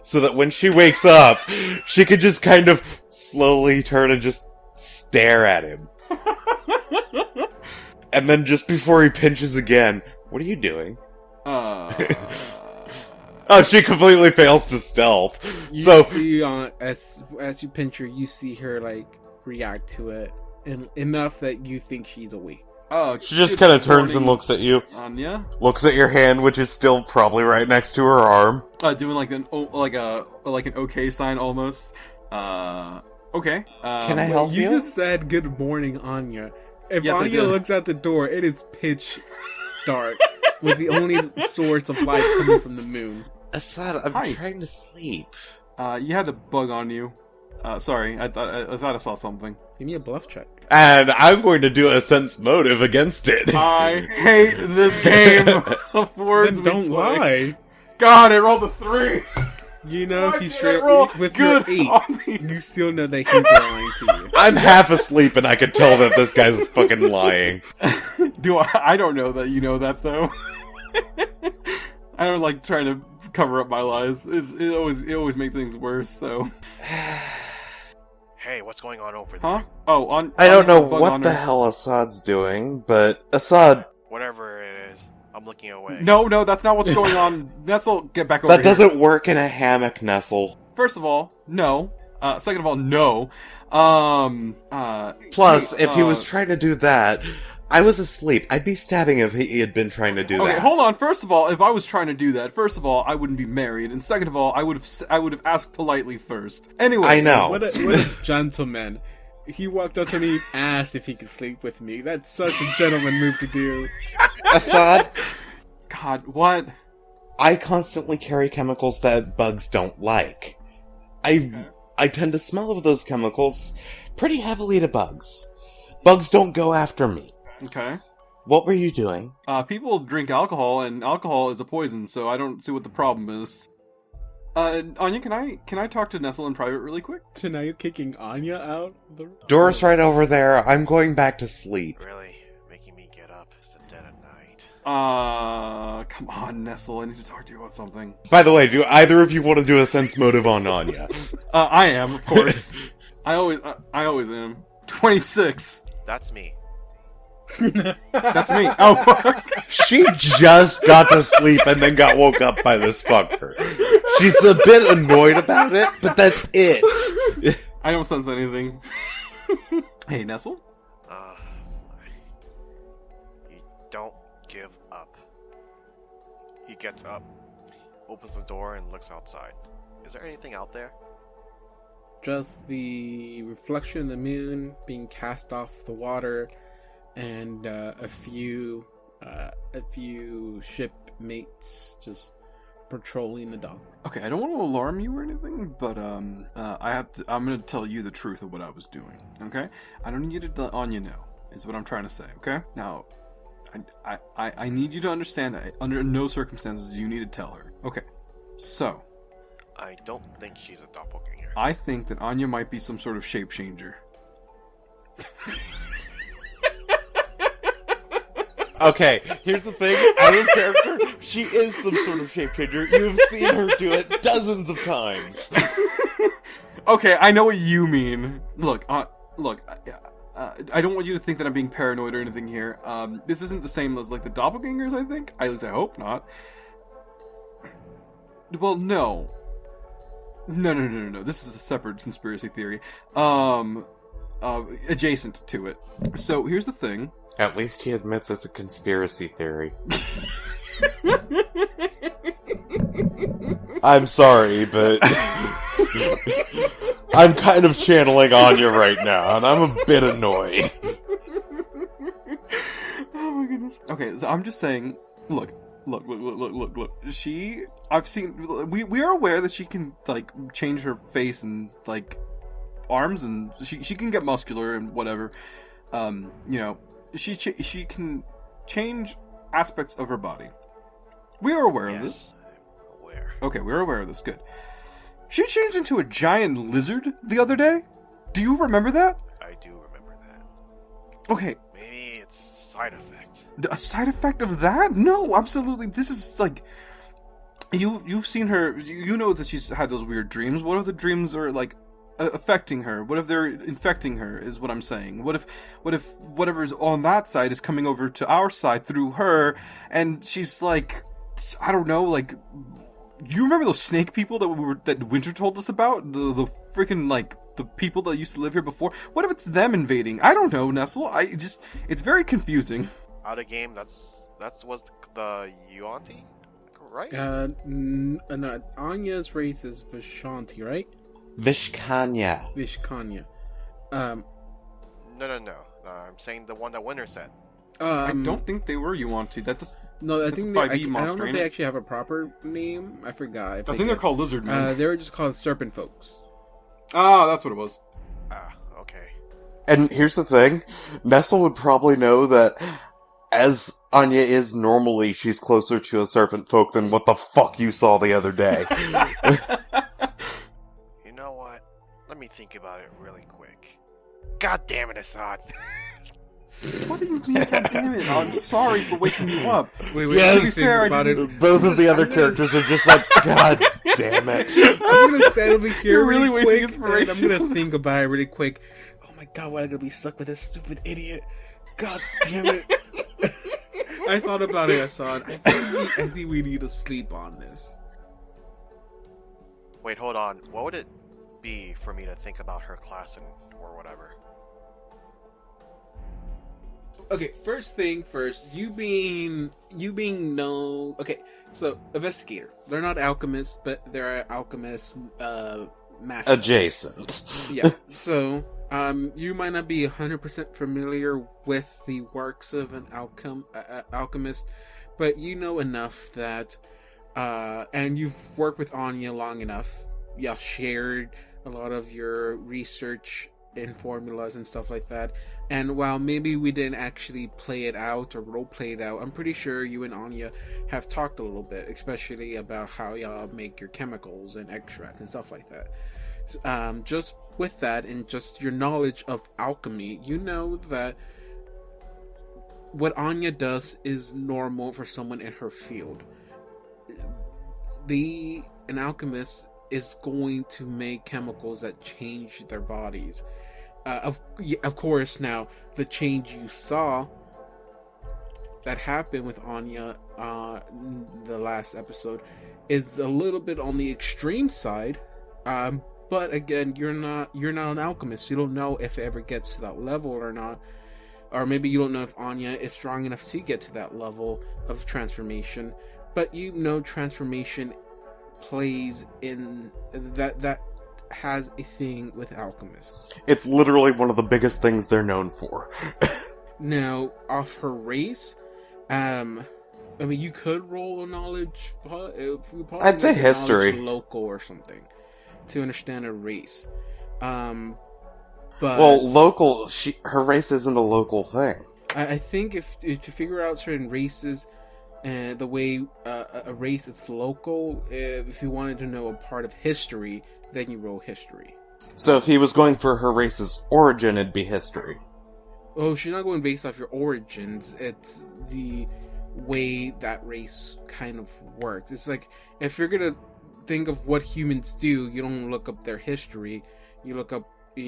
so that when she wakes up, she could just kind of slowly turn and just stare at him. And then just before he pinches again, what are you doing? Oh, she completely fails to stealth. You So see, as you pinch her, you see her like react to it enough that you think she's awake. Oh, she just kind of turns and looks at you. Anya, Looks at your hand, which is still probably right next to her arm. doing like an okay sign almost. Okay. Can I help You you? just said good morning, Anya. If Yes, I Anya did. looks out the door, it is pitch dark, with the only source of light coming from the moon. Assad, I'm Hi. trying to sleep. You had a bug on you. Sorry, I thought I saw something. Give me a bluff check. And I'm going to do a sense motive against it. I hate this game of words. Then we don't play. lie. God, I rolled a 3. You know Why he's did straight I roll with good your 8. on me? You still know that he's lying to you. I'm half asleep and I can tell that this guy's fucking lying. I don't know that you know that though. I don't like trying to cover up my lies. It always makes things worse. So, Hey, what's going on over there? huh? Oh, I don't know bug what on the her. hell Assad's doing, but Assad, Whatever it is, I'm looking away. No, that's not what's going on. Nestle, get back over that here. doesn't work in a hammock, Nestle. First of all, no. Second of all, no. Plus, hey, if he was trying to do that, I was asleep. I'd be stabbing if he had been trying to do that. Okay, hold on. First of all, if I was trying to do that, first of all, I wouldn't be married, and second of all, I would have asked politely first. Anyway, I know. What a gentleman. He walked up to me and asked if he could sleep with me. That's such a gentleman move to do. Assad, God, what? I constantly carry chemicals that bugs don't like. I tend to smell of those chemicals pretty heavily to bugs. Bugs don't go after me. Okay. What were you doing? People drink alcohol, and alcohol is a poison, so I don't see what the problem is. Anya, can I talk to Nestle in private really quick? So now you're kicking Anya out? Door's right over there. I'm going back to sleep. Really? Making me get up. It's the dead of night. Come on, Nestle, I need to talk to you about something. By the way, do either of you want to do a sense motive on Anya? I am, of course. I always am. 26. That's me. That's me. Oh, fuck. She just got to sleep and then got woke up by this fucker. She's a bit annoyed about it, but that's it. I don't sense anything. Hey, Nestle? You don't give up. He gets up, opens the door, and looks outside. Is there anything out there? Just the reflection of the moon being cast off the water, and a few shipmates just patrolling the dock. Okay, I don't want to alarm you or anything, but I'm gonna tell you the truth of what I was doing. Okay, I don't need you to let Anya know. Is what I'm trying to say. Okay, now, I need you to understand that under no circumstances you need to tell her. Okay, so I don't think she's a doppelganger. I think that Anya might be some sort of shape changer. Okay, here's the thing. Out of character, she is some sort of shape changer. You've seen her do it dozens of times. Okay, I know what you mean. Look, I don't want you to think that I'm being paranoid or anything here. This isn't the same as, like, the doppelgangers, I think. At least I hope not. Well, no. No. This is a separate conspiracy theory. Adjacent to it. So, here's the thing. At least he admits it's a conspiracy theory. I'm sorry, but I'm kind of channeling Anya right now, and I'm a bit annoyed. Oh my goodness. Okay, so I'm just saying, look. We are aware that she can, like, change her face and, like, arms, and she can get muscular and whatever. She can change aspects of her body. We are aware of this. I'm aware. Okay, we're aware of this. Good. She changed into a giant lizard the other day. Do you remember that? I do remember that. Okay. Maybe it's a side effect. A side effect of that? No, absolutely. This is like you've seen her. You know that she's had those weird dreams. What if the dreams are like affecting her? What if they're infecting her? Is what I'm saying. What if whatever's on that side is coming over to our side through her, and she's like, I don't know, like. You remember those snake people that Winter told us about? The freaking, like, the people that used to live here before? What if it's them invading? I don't know, Nestle. It's very confusing. Out of game, that was the Yuanti, right? No, Anya's race is Vishanti, right? Vishkanya. Vishkanya. No. I'm saying the one that Winter said. I don't think they were Yuanti. No, I think I don't know if they it? actually have a proper name. I forgot. I think they're called lizard men. They were just called serpent folks. Ah, that's what it was. Okay. And here's the thing. Nestle would probably know that as Anya is normally, she's closer to a serpent folk than what the fuck you saw the other day. You know what? Let me think about it really quick. God damn it, Assad. What do you mean, goddammit? I'm sorry for waking you up. Wait, Yes, let me think about it. Both of the other characters are just like, God damn it. I'm gonna stand over here You're really really wasting quick, inspiration. and I'm gonna think about it really quick. Oh my god, why am I gonna be stuck with this stupid idiot? God damn it. I thought about it, Assad. I think we need to sleep on this. Wait, hold on. What would it be for me to think about her class or whatever? okay, first thing first, you being no, okay, so investigator. They're not alchemists, but they're alchemists, masters. Adjacent. Yeah. So, you might not be 100% familiar with the works of an alchemist, but you know enough that, and you've worked with Anya long enough. Y'all shared a lot of your research and formulas and stuff like that. And while maybe we didn't actually play it out or role play it out, I'm pretty sure you and Anya have talked a little bit, especially about how y'all make your chemicals and extracts and stuff like that. Just with that and just your knowledge of alchemy, you know that what Anya does is normal for someone in her field. An alchemist is going to make chemicals that change their bodies. Of course, now the change you saw that happened with Anya the last episode is a little bit on the extreme side. But again, you're not an alchemist. You don't know if it ever gets to that level or not. Or maybe you don't know if Anya is strong enough to get to that level of transformation. But you know transformation plays in that has a thing with alchemists. It's literally one of the biggest things they're known for. Now, off her race, I mean, you could roll a knowledge. I'd say history, local or something, to understand a race. But local. Her race isn't a local thing. I think if to figure out certain races. And the way a race is local, if you wanted to know a part of history, then you roll history. So if he was going for her race's origin, it'd be history. Oh, she's not going based off your origins. It's the way that race kind of works. It's like, if you're going to think of what humans do, you don't look up their history. You look up, I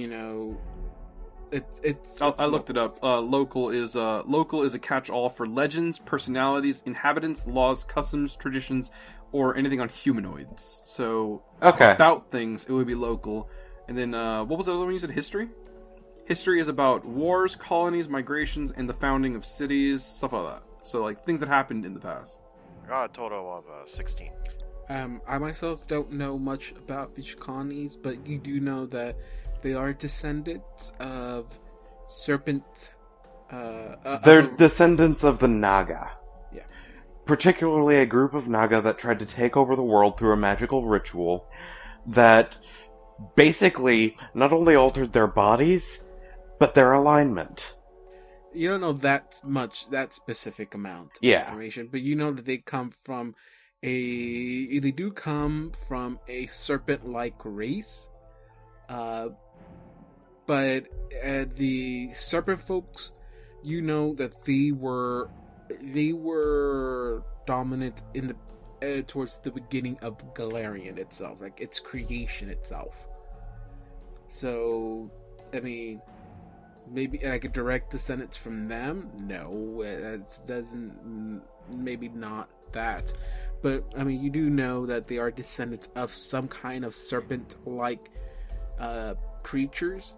looked it up. Local is a catch-all for legends, personalities, inhabitants, laws, customs, traditions, or anything on humanoids. So about things, it would be local. And then what was the other one you said? History. History is about wars, colonies, migrations, and the founding of cities, stuff like that. So like things that happened in the past. I got a total of 16. I myself don't know much about each colonies, but you do know that they are descendants of serpent. They're descendants of the Naga. Yeah. Particularly a group of Naga that tried to take over the world through a magical ritual that basically not only altered their bodies, but their alignment. You don't know that specific amount of information, but you know that they come from they do come from a serpent-like race. But the serpent folks, you know that they were dominant in the towards the beginning of Galarian itself, like its creation itself. So, I mean, maybe like a direct descendants from them. No, it doesn't. Maybe not that. But I mean, you do know that they are descendants of some kind of serpent-like creatures.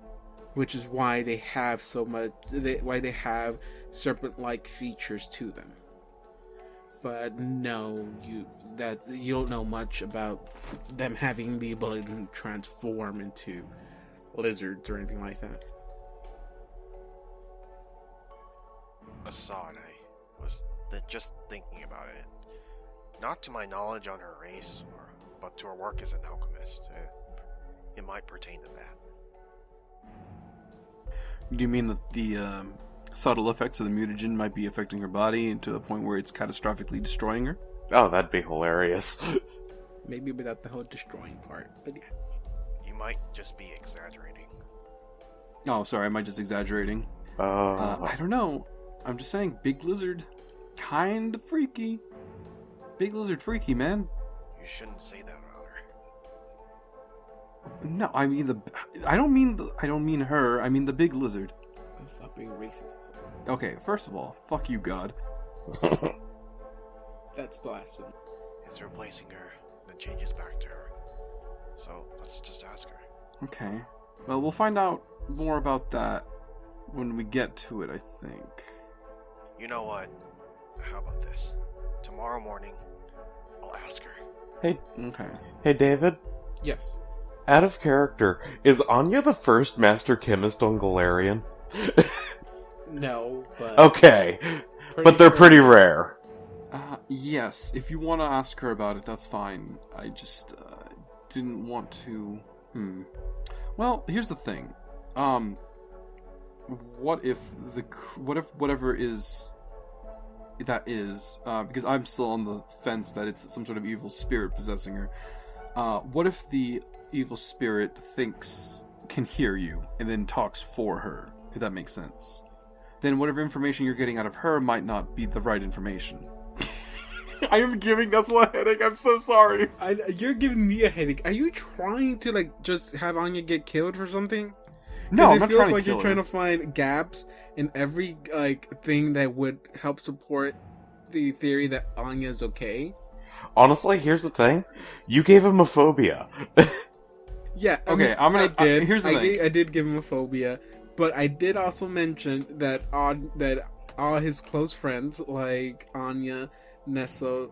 Which is why they have why they have serpent-like features to them. But no, you don't know much about them having the ability to transform into lizards or anything like that. Assad, I was just thinking about it. Not to my knowledge on her race, but to her work as an alchemist. It might pertain to that. Do you mean that the subtle effects of the mutagen might be affecting her body and to the point where it's catastrophically destroying her? Oh, that'd be hilarious. Maybe without the whole destroying part, but yes. You might just be exaggerating. Oh, sorry, am I just exaggerating? I don't know. I'm just saying, big lizard, kind of freaky. Big lizard freaky, man. You shouldn't say that around her. No, I mean I don't mean her. I mean the big lizard. Stop being racist. Okay, first of all, fuck you, God. That's blasphemy. It's replacing her, then changes back to her. So let's just ask her. Okay. Well, we'll find out more about that when we get to it, I think. You know what? How about this? Tomorrow morning, I'll ask her. Hey, Okay. hey, David. Yes. Out of character, is Anya the first master chemist on Galarian? No, but Okay, but they're pretty rare. Yes, if you want to ask her about it, that's fine. I just didn't want to. Well, here's the thing. What if whatever is that is, because I'm still on the fence that it's some sort of evil spirit possessing her. What if the evil spirit can hear you and then talks for her? If that makes sense. Then whatever information you're getting out of her might not be the right information. I am giving Nestle a headache. I'm so sorry. You're giving me a headache. Are you trying to like just have Anya get killed for something? No, I'm it not feels trying to like kill you're her. trying to find gaps in every like thing that would help support the theory that Anya is okay. Honestly, here's the thing. You gave him a phobia. Yeah. Okay, I did. here's the thing. I did give him a phobia, but I did also mention that all his close friends like Anya, Nessa,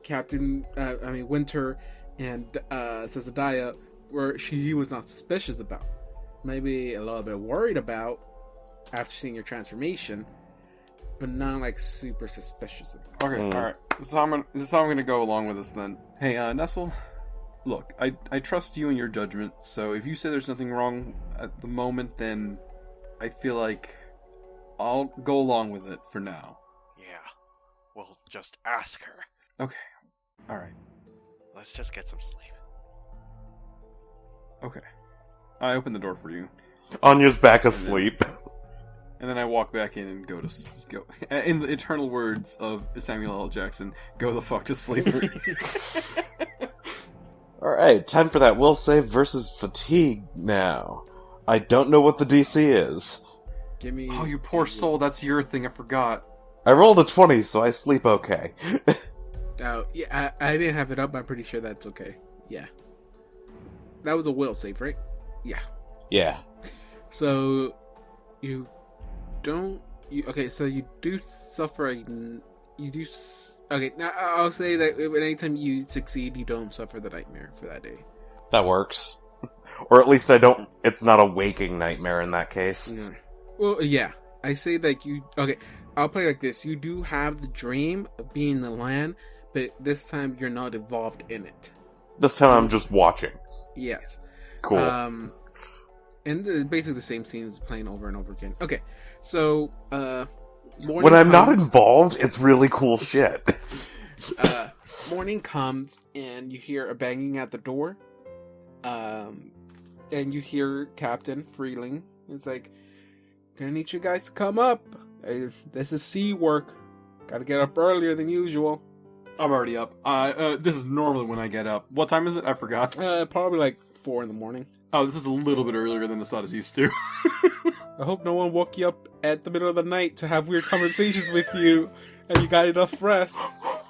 Winter, and Cesadaya he was not suspicious about. Maybe a little bit worried about after seeing your transformation, but not like super suspicious about. Okay, alright. This is how I'm gonna go along with this then. Hey, Nestle, look, I trust you and your judgment, so if you say there's nothing wrong at the moment, then I feel like I'll go along with it for now. Yeah, we'll just ask her. Okay. Alright. Let's just get some sleep. Okay. I open the door for you. Anya's back asleep. And then I walk back in and go. In the eternal words of Samuel L. Jackson, go the fuck to sleep. Alright, time for that will save versus fatigue now. I don't know what the DC is. Give me. Oh, you poor soul, that's your thing, I forgot. I rolled a 20, so I sleep okay. Oh, yeah, I didn't have it up. I'm pretty sure that's okay. Yeah. That was a will save, right? Yeah. Yeah. So, you don't... so you do suffer okay, now I'll say that anytime you succeed, you don't suffer the nightmare for that day. That works. Or at least it's not a waking nightmare in that case. Yeah. Well, yeah. I say that you... Okay, I'll play like this. You do have the dream of being in the land, but this time you're not involved in it. This time I'm just watching. Yes. Cool. And basically the same scene is playing over and over again. Okay, so when I'm not involved, it's really cool shit. Morning comes and you hear a banging at the door. And you hear Captain Freeling. It's like, gonna need you guys to come up. This is sea work. Gotta get up earlier than usual. I'm already up. This is normally when I get up. What time is it? I forgot. Probably like 4 a.m. Oh, this is a little bit earlier than Assad is used to. I hope no one woke you up at the middle of the night to have weird conversations with you, and you got enough rest.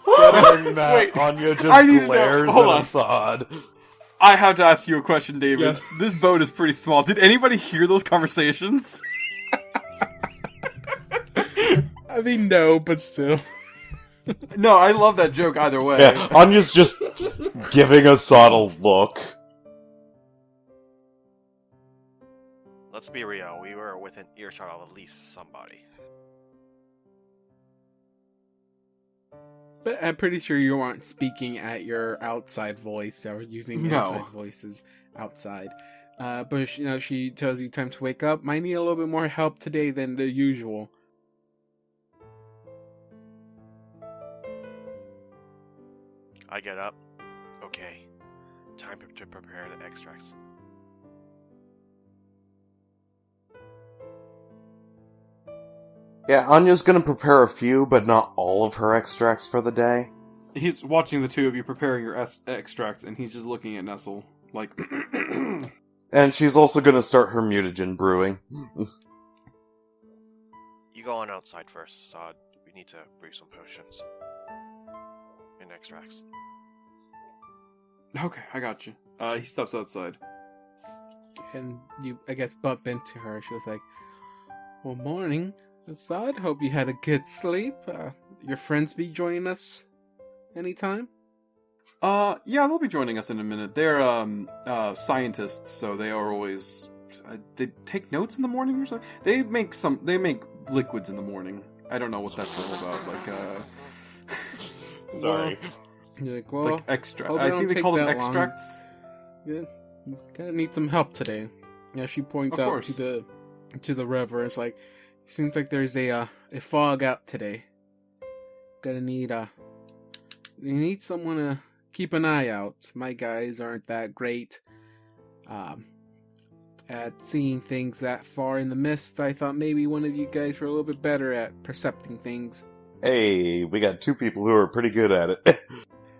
Wait, Anya just glares Hold at on. Assad. I have to ask you a question, David. Yes. This boat is pretty small. Did anybody hear those conversations? I mean, no, but still. No, I love that joke either way. Yeah, Anya's just giving Assad a look. Let's be real, we were within earshot of at least somebody. But I'm pretty sure you aren't speaking at your outside voice or using No. outside voices outside. But she tells you time to wake up. Might need a little bit more help today than the usual. I get up. Okay. Time to prepare the extracts. Yeah, Anya's gonna prepare a few, but not all of her extracts for the day. He's watching the two of you preparing your extracts, and he's just looking at Nestle like... And she's also gonna start her mutagen brewing. You go on outside first, Assad. We need to brew some potions. And extracts. Okay, I got you. He steps outside. And you, I guess, bump into her. She was like, well, morning. Assad, hope you had a good sleep. Your friends be joining us anytime? Yeah, they'll be joining us in a minute. They're scientists, so they are always they take notes in the morning or something. They make liquids in the morning. I don't know what that's all about. Sorry. You're like, well, like extract. hope I it don't think they take call them that long. extracts. Yeah, you kinda need some help today. Yeah, she points Of out course. to the river. It's like, seems like there's a fog out today. You need someone to keep an eye out. My guys aren't that great at seeing things that far in the mist. I thought maybe one of you guys were a little bit better at percepting things. Hey, we got two people who are pretty good at it.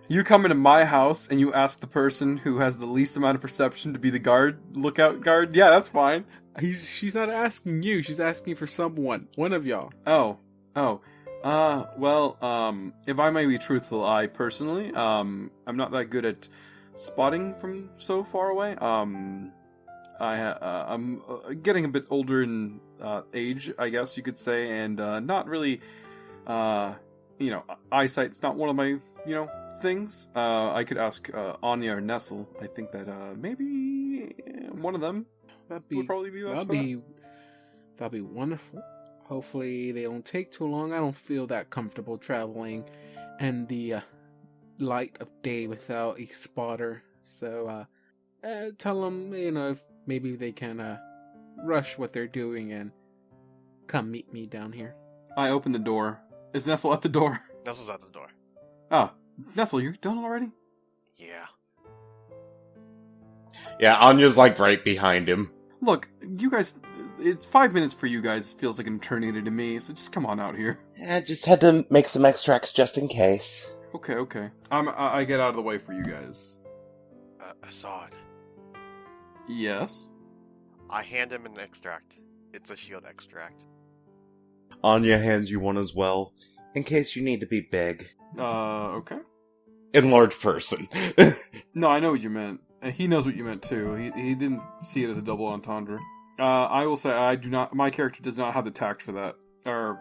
You come into my house and you ask the person who has the least amount of perception to be the lookout guard. Yeah, that's fine. She's not asking you. She's asking for someone. One of y'all. Oh. Well, if I may be truthful, I personally, I'm not that good at spotting from so far away. I'm getting a bit older in age, I guess you could say, and not really, eyesight's not one of my, things. I could ask Anya or Nestle. I think that maybe one of them would probably be best for that. That'd be wonderful. Hopefully they don't take too long. I don't feel that comfortable traveling in the light of day without a spotter. So tell them, if maybe they can rush what they're doing and come meet me down here. I open the door. Is Nestle at the door? Nestle's at the door. Ah, Nestle, you're done already? Yeah. Yeah, Anya's like right behind him. Look, you guys, it's 5 minutes for you guys. Feels like an eternity to me, so just come on out here. I just had to make some extracts just in case. Okay. I get out of the way for you guys. Assad. Yes? I hand him an extract. It's a shield extract. Anya hands you one as well, in case you need to be big. Okay. Enlarged person. No, I know what you meant. And he knows what you meant too. He didn't see it as a double entendre. I will say my character does not have the tact for that. Or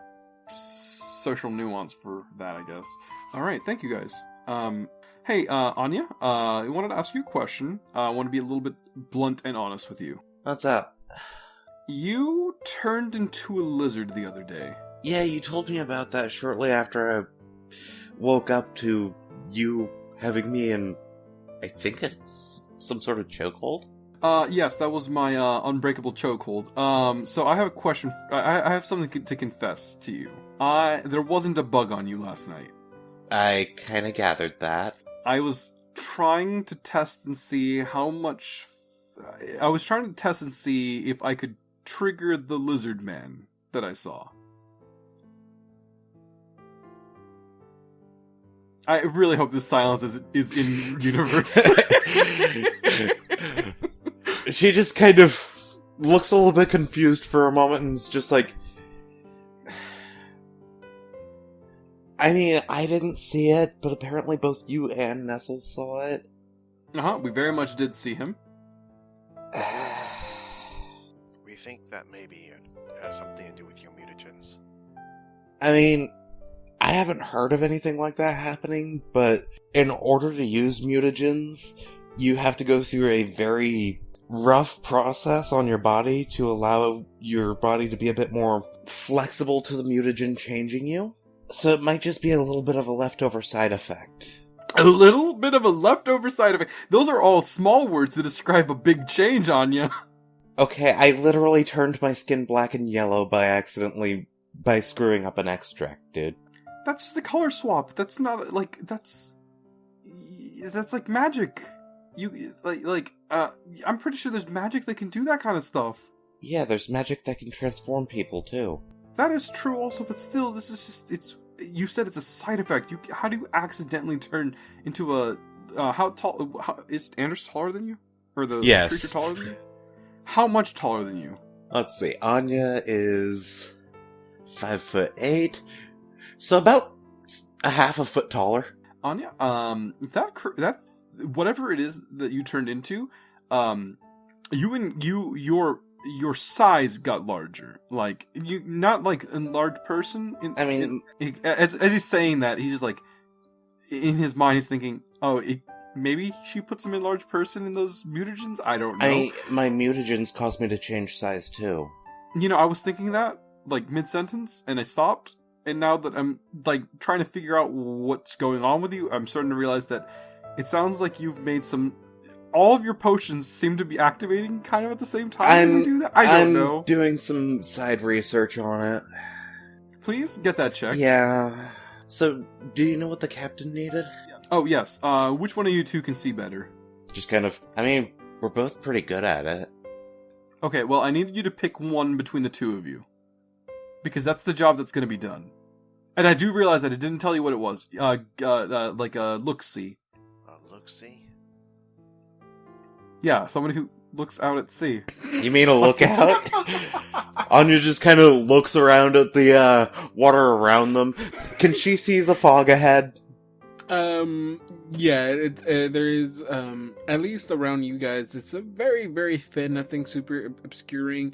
social nuance for that, I guess. Alright, thank you guys. Hey, Anya, I wanted to ask you a question. I want to be a little bit blunt and honest with you. What's up? You turned into a lizard the other day. Yeah, you told me about that shortly after I woke up to you having me in, I think it's some sort of chokehold? Yes, that was my, unbreakable chokehold. So I have a question. I have something to confess to you. There wasn't a bug on you last night. I kinda gathered that. I was trying to test and see how much... I was trying to test and see if I could trigger the lizard man that I saw. I really hope this silence is in universe. She just kind of looks a little bit confused for a moment and is just like... I mean, I didn't see it, but apparently both you and Nestle saw it. We very much did see him. We think that maybe it has something to do with your mutagens. I mean, I haven't heard of anything like that happening, but in order to use mutagens, you have to go through a very rough process on your body to allow your body to be a bit more flexible to the mutagen changing you. So it might just be a little bit of a leftover side effect. A little bit of a leftover side effect. Those are all small words to describe a big change, Anya. Okay, I literally turned my skin black and yellow by screwing up an extract, dude. That's just a color swap. That's not, that's like magic. I'm pretty sure there's magic that can do that kind of stuff. Yeah, there's magic that can transform people, too. That is true also, but still, this is just, you said it's a side effect. How do you accidentally turn into a, how tall, is Anders taller than you? Or the Yes. creature taller than you? How much taller than you? Let's see, Anya is 5'8", so about a half a foot taller. Anya, that whatever it is that you turned into, your your size got larger. Like, you, not like a large person. As he's saying that, he's just like, in his mind, he's thinking, oh, maybe she puts him in large person in those mutagens? I don't know. My mutagens caused me to change size too. I was thinking that, like, mid-sentence, and I stopped. And now that I'm, like, trying to figure out what's going on with you, I'm starting to realize that it sounds like you've made all of your potions seem to be activating kind of at the same time when you do that. I don't know. I'm doing some side research on it. Please, get that checked. Yeah. So, do you know what the captain needed? Oh, yes. Which one of you two can see better? Just kind of, we're both pretty good at it. Okay, well, I need you to pick one between the two of you. Because that's the job that's going to be done. And I do realize that I didn't tell you what it was. Look-see. Look-see? Yeah, somebody who looks out at sea. You mean a lookout? Anya just kind of looks around at the water around them. Can she see the fog ahead? Yeah, there is, at least around you guys, it's a very, very thin, nothing super obscuring,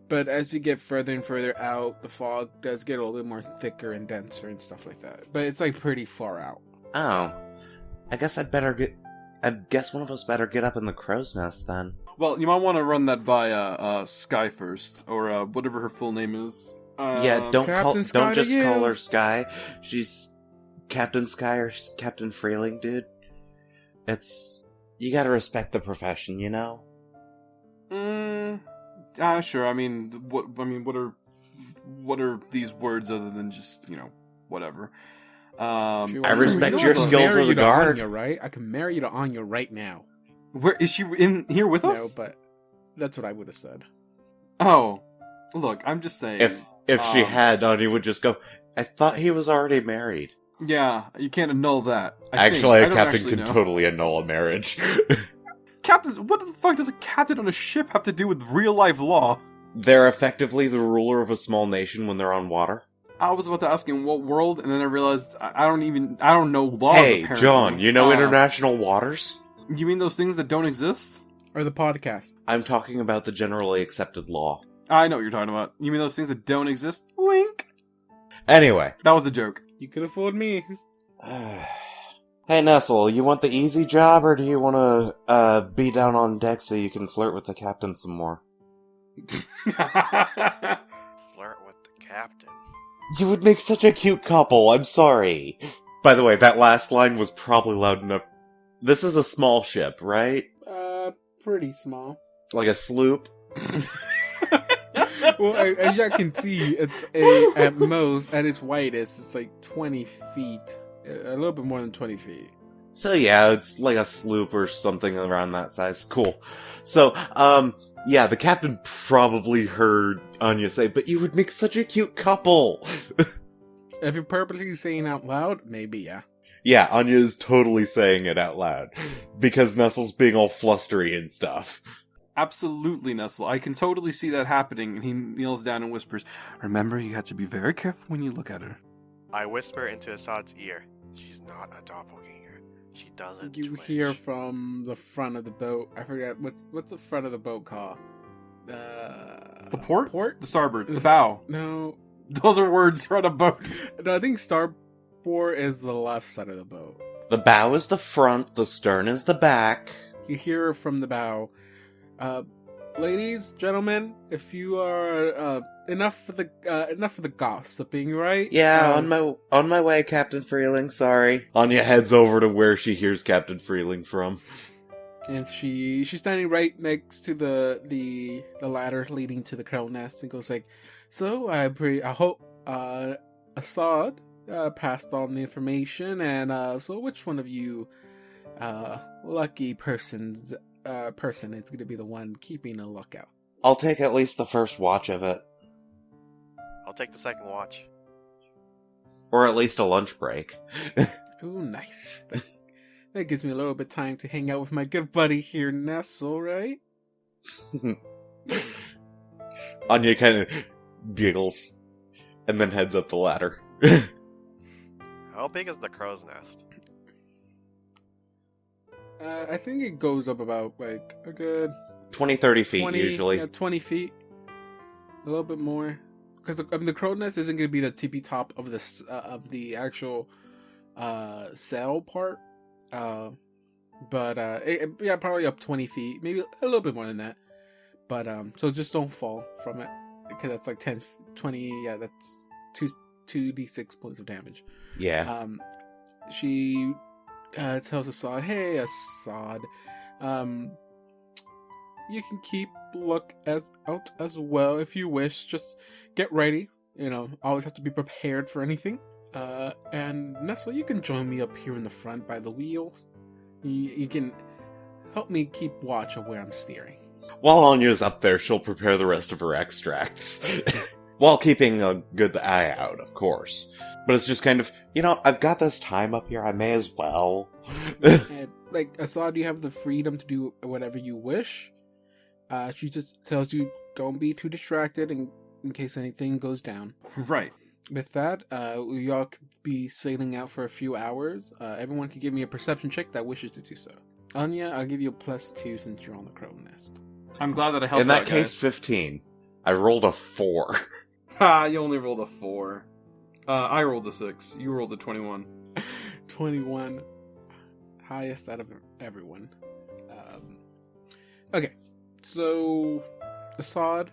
but as you get further and further out, the fog does get a little bit more thicker and denser and stuff like that, but it's, like, pretty far out. Oh. I guess one of us better get up in the crow's nest, then. Well, you might want to run that by, Sky first, or, whatever her full name is. Yeah, don't just again. call her Sky. She's Captain Sky or Captain Freeling, dude. You gotta respect the profession, you know? Sure. What are these words other than just, whatever? I respect your skills as a guard. Anya, right? I can marry you to Anya right now. Where is she in here with us? No, but that's what I would have said. Oh, look, I'm just saying. If she had, Anya would just go, I thought he was already married. Yeah, you can't annul that. Actually, a captain can totally annul a marriage. Captains, what the fuck does a captain on a ship have to do with real-life law? They're effectively the ruler of a small nation when they're on water. I was about to ask in what world, and then I realized I don't know laws. Hey, apparently. John, you know international waters? You mean those things that don't exist? Or the podcast? I'm talking about the generally accepted law. I know what you're talking about. You mean those things that don't exist? Wink. Anyway. That was a joke. You could have fooled me. Hey, Nestle, you want the easy job, or do you want to be down on deck so you can flirt with the captain some more? Flirt with the captain? You would make such a cute couple, I'm sorry. By the way, that last line was probably loud enough. This is a small ship, right? Pretty small. Like a sloop? Well, as you can see, it's at its widest, it's like 20 feet. A little bit more than 20 feet. So yeah, it's like a sloop or something around that size. Cool. So, yeah, the captain probably heard Anya say, but you would make such a cute couple! If you're purposely saying out loud, maybe, yeah. Yeah, Anya is totally saying it out loud. Because Nestle's being all flustery and stuff. Absolutely, Nestle. I can totally see that happening. And he kneels down and whispers, remember, you have to be very careful when you look at her. I whisper into Assad's ear, she's not a doppelganger. She doesn't You twitch. hear from the front of the boat. I forget, what's the front of the boat called? The port? Port? The starboard. The bow. No. Those are words for a boat. No, I think starboard is the left side of the boat. The bow is the front, the stern is the back. You hear from the bow, ladies, gentlemen, if you are enough for the gossiping, right? Yeah, on my way, Captain Freeling, sorry. Anya heads over to where she hears Captain Freeling from. And she's standing right next to the ladder leading to the crow nest and goes like, so I hope Assad passed on the information, and so which one of you lucky person is going to be the one keeping a lookout? I'll take at least the first watch of it. I'll take the second watch. Or at least a lunch break. Ooh, nice. That gives me a little bit of time to hang out with my good buddy here, Nestle, right? Anya kind of giggles and then heads up the ladder. How big is the crow's nest? I think it goes up about, like, a good 20, 30 feet 20, usually. Yeah, 20 feet. A little bit more. Because the crow nest isn't going to be the tippy top of the actual cell part. Yeah, probably up 20 feet. Maybe a little bit more than that. But, so just don't fall from it. Because that's like 10, 20, yeah, that's 2d6 points of damage. Yeah. She tells Assad, "Hey, Assad, you can keep look out as well if you wish. Just get ready. Always have to be prepared for anything. And Nestle, you can join me up here in the front by the wheel. You can help me keep watch of where I'm steering." While Anya's up there, she'll prepare the rest of her extracts. While keeping a good eye out, of course. But it's just kind of, I've got this time up here, I may as well. And, Assad, you have the freedom to do whatever you wish. She just tells you, don't be too distracted in case anything goes down. Right. With that, y'all could be sailing out for a few hours. Everyone can give me a perception check that wishes to do so. Anya, I'll give you a +2 since you're on the crow nest. I'm glad that I helped In that out, case, guys. 15. I rolled a 4. Ha, you only rolled a 4. I rolled a 6. You rolled a 21. 21. Highest out of everyone. Okay. So, Assad,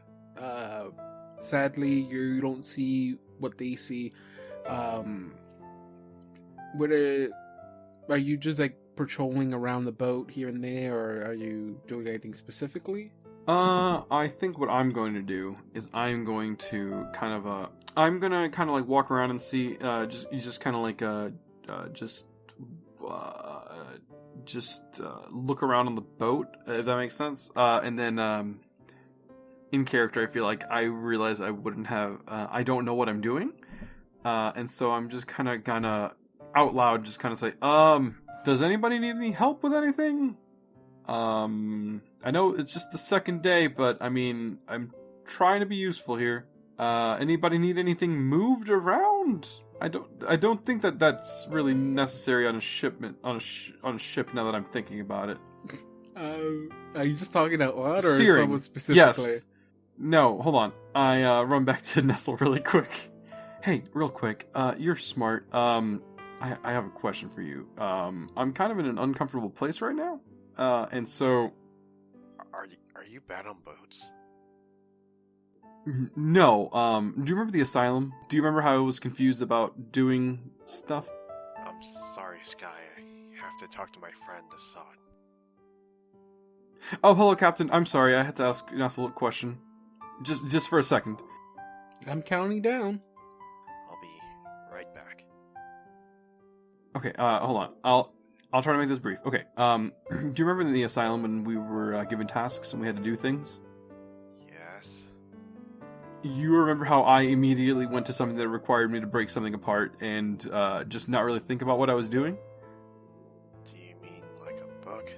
sadly, you don't see what they see. Are you just patrolling around the boat here and there, or are you doing anything specifically? I think what I'm going to do is I'm going to walk around and see, look around on the boat, if that makes sense. And then, in character, I feel like I realize I wouldn't have, I don't know what I'm doing. And so I'm just gonna out loud just say, does anybody need any help with anything? I know it's just the second day, but I'm trying to be useful here. Anybody need anything moved around? I don't think that's really necessary on a shipment, on a ship now that I'm thinking about it. Are you just talking out loud, or Steering. someone specifically? Yes. No, hold on. I run back to Nestle really quick. Hey, real quick. You're smart. I have a question for you. I'm kind of in an uncomfortable place right now. And so... Are you bad on boats? No. Do you remember the asylum? Do you remember how I was confused about doing stuff? I'm sorry, Sky. I have to talk to my friend Assad. Oh, hello, Captain. I'm sorry. I had to ask Nestle a question. Just for a second. I'm counting down. I'll be right back. Okay, hold on. I'll try to make this brief. Okay, do you remember in the asylum when we were given tasks and we had to do things? Yes. You remember how I immediately went to something that required me to break something apart and just not really think about what I was doing? Do you mean like a book?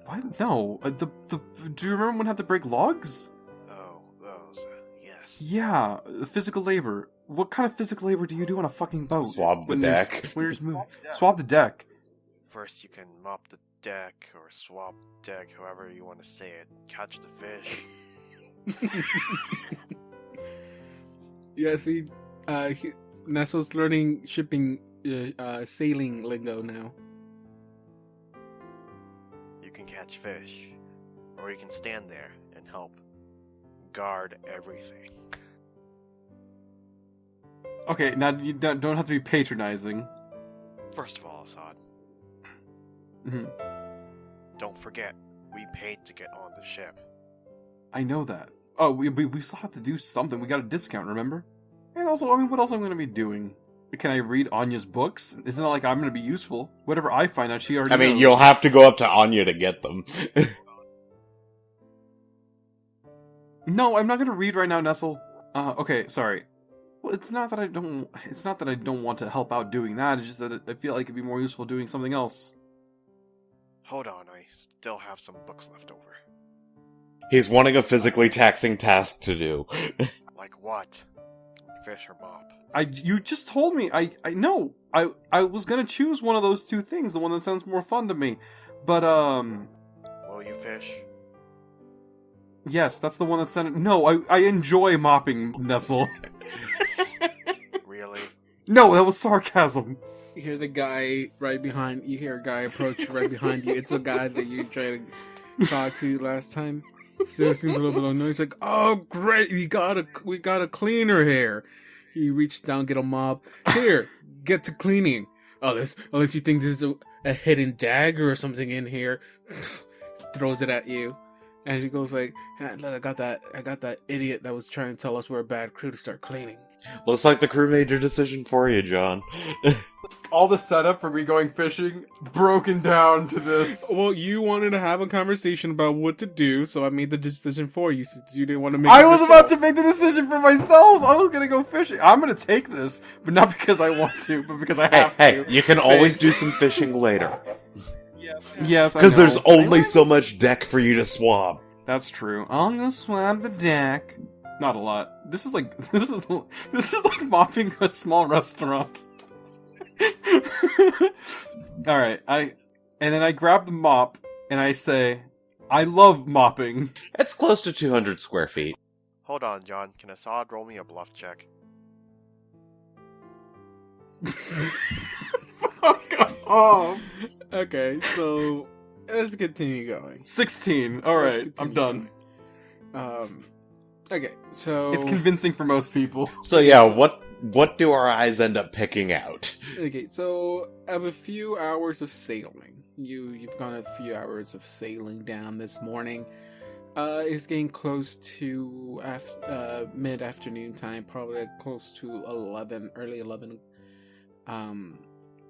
What? No. Do you remember when I had to break logs? Oh, those. Yes. Yeah, physical labor. What kind of physical labor do you do on a fucking boat? Swab the deck. When you're just moving. Swab the deck. First you can mop the deck, or swab the deck, however you want to say it. Catch the fish. Yeah, see, Nestle's learning shipping, sailing lingo now. You can catch fish, or you can stand there and help guard everything. Okay, now you don't have to be patronizing. First of all, Assad, Mm-hmm. don't forget, we paid to get on the ship. I know that. Oh, we still have to do something. We got a discount, remember? And also, what else am I going to be doing? Can I read Anya's books? It's not like I'm going to be useful. Whatever I find out, she already knows. You'll have to go up to Anya to get them. No, I'm not going to read right now, Nestle. Okay, sorry. Well, it's not that I don't want to help out doing that. It's just that I feel like it'd be more useful doing something else. Hold on, I still have some books left over. He's wanting a physically taxing task to do. Like what? Fish or mop? You just told me. I know. I was gonna choose one of those two things, the one that sounds more fun to me. But Well, you've fish? Yes, that's the one that sent it. No, I enjoy mopping, Nestle. Really? No, that was sarcasm. You hear the guy right behind. You hear a guy approach right behind you. It's the guy that you tried to talk to last time. Still seems a little bit annoyed. He's like, "Oh, great! We got a cleaner here." He reached down, get a mop. Here, get to cleaning. Unless you think there's a hidden dagger or something in here. Throws it at you, and he goes like, "Hey, look, I got that idiot that was trying to tell us we're a bad crew to start cleaning." Looks like the crew made your decision for you, John. All the setup for me going fishing broken down to this. Well, you wanted to have a conversation about what to do, so I made the decision for you since you didn't want to make I it was yourself. about to make the decision for myself. I was gonna go fishing. I'm gonna take this, but not because I want to, but because I have Hey, to. you can always do some fishing later. Yes, Because there's I know. only so much deck for you to swab. That's true. I'm gonna swab the deck. Not a lot. This is like mopping a small restaurant. All right, and then I grab the mop and I say, "I love mopping." It's close to 200 square feet. Hold on, John. Can Assad roll me a bluff check? Fuck off. Okay, so let's continue going. 16. All Let's right, continue I'm done. going. Okay, so It's convincing for most people. So yeah, what do our eyes end up picking out? Okay, so of a few hours of sailing, you've gone a few hours of sailing down this morning. It's getting close to mid-afternoon time, probably close to 11, early 11.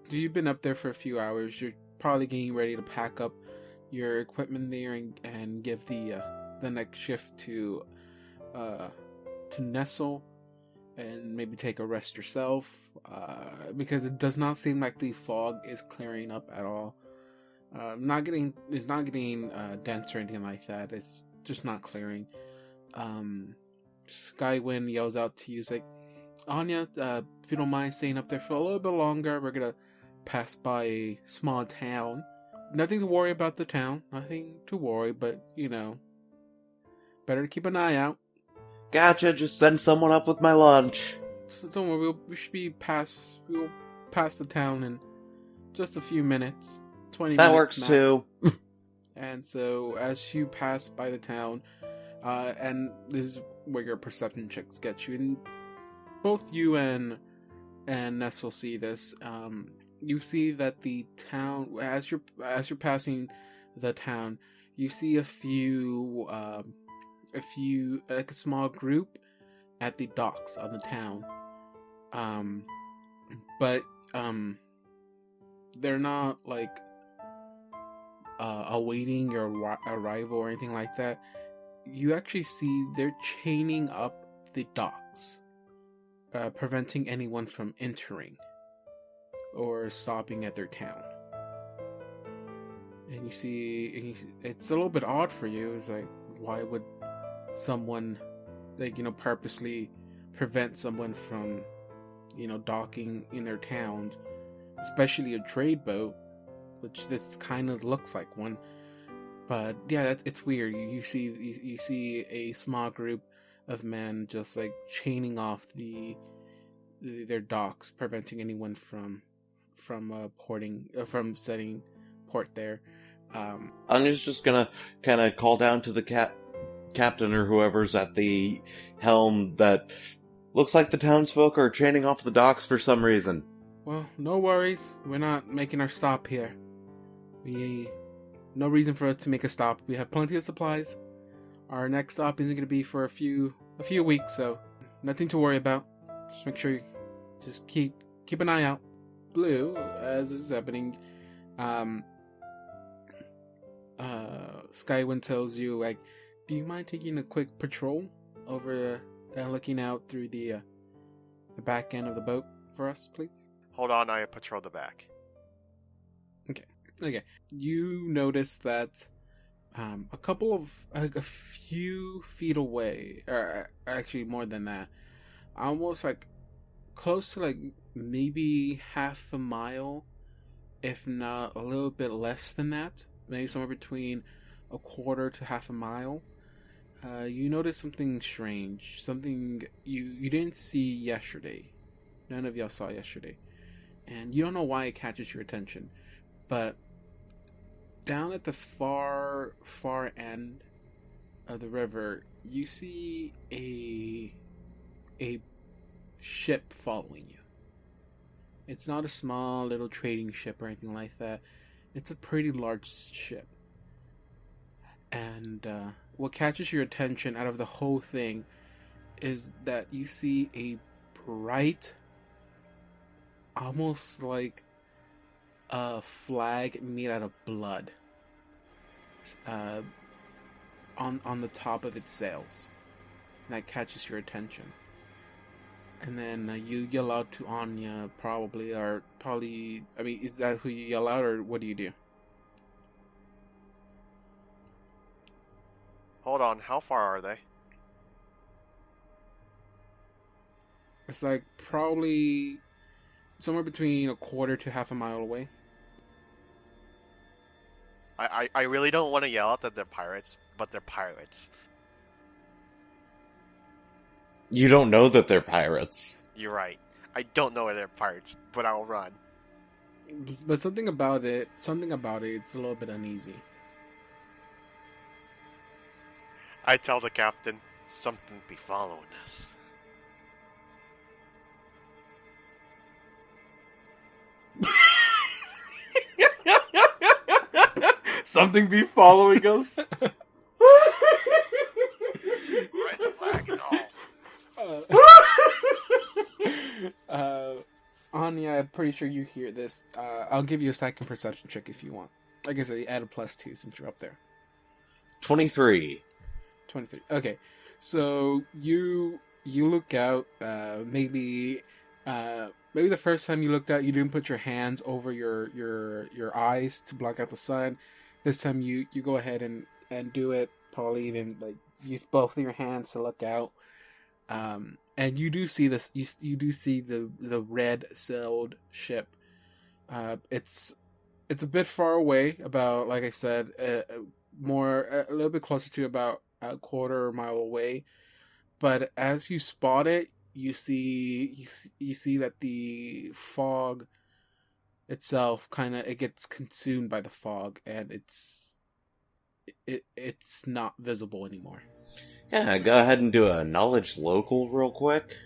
You've been up there for a few hours. You're probably getting ready to pack up your equipment there and give the next shift to Nestle, and maybe take a rest yourself, because it does not seem like the fog is clearing up at all. It's not getting dense or anything like that. It's just not clearing. Skywind yells out to you, he's like, "Anya, if you don't mind staying up there for a little bit longer, we're gonna pass by a small town. Nothing to worry about the town. Nothing to worry, but better to keep an eye out." Gotcha, just send someone up with my lunch. So don't worry, we'll pass the town in just a few minutes. 20 That minutes works max. too. And so as you pass by the town, and this is where your perception checks get you, and both you and Ness will see this. You see that the town, as you're passing the town, you see a small group at the docks on the town. But they're not like awaiting your arrival or anything like that. You actually see they're chaining up the docks, preventing anyone from entering or stopping at their town. And you see, it's a little bit odd for you. It's like, why would someone, purposely prevent someone from, docking in their towns, especially a trade boat, which this kind of looks like one. But yeah, it's weird. You see a small group of men just like chaining off their docks, preventing anyone from setting port there. I'm just gonna kind of call down to the captain or whoever's at the helm that looks like the townsfolk are chaining off the docks for some reason. Well, no worries. We're not making our stop here. No reason for us to make a stop. We have plenty of supplies. Our next stop isn't going to be for a few weeks, so nothing to worry about. Just make sure you just keep an eye out. Blue, as this is happening, Skywind tells you, like, do you mind taking a quick patrol over and looking out through the back end of the boat for us, please? Hold on, I patrol the back. Okay. You notice that a few feet away, or actually more than that, almost like close to like maybe half a mile, if not a little bit less than that, maybe somewhere between a quarter to half a mile, you notice something strange. Something you didn't see yesterday. None of y'all saw yesterday. And you don't know why it catches your attention. But down at the far end of the river, you see a ship following you. It's not a small little trading ship or anything like that. It's a pretty large ship. And what catches your attention out of the whole thing is that you see a bright, almost like a flag made out of blood on the top of its sails. And that catches your attention. And then you yell out to Anya, probably. I mean, is that who you yell out, or what do you do? Hold on, how far are they? It's like probably somewhere between a quarter to half a mile away. I really don't want to yell out that they're pirates, but they're pirates. You don't know that they're pirates. You're right. I don't know they're pirates, but I'll run. But something about it, it's a little bit uneasy. I tell the captain, something be following us. Something be following us. Red flag and all. Anya, I'm pretty sure you hear this. I'll give you a second perception check if you want. Like I said, you add a +2 since you're up there. 23. 23. Okay, so you look out. Maybe the first time you looked out, you didn't put your hands over your eyes to block out the sun. This time you go ahead and do it. Probably even like use both of your hands to look out. And you do see this. You do see the red sailed ship. It's a bit far away. About, like I said, a little bit closer to about a quarter mile away. But as you spot it, you see that the fog itself it gets consumed by the fog, and it's not visible anymore. Yeah, go ahead and do a knowledge local real quick.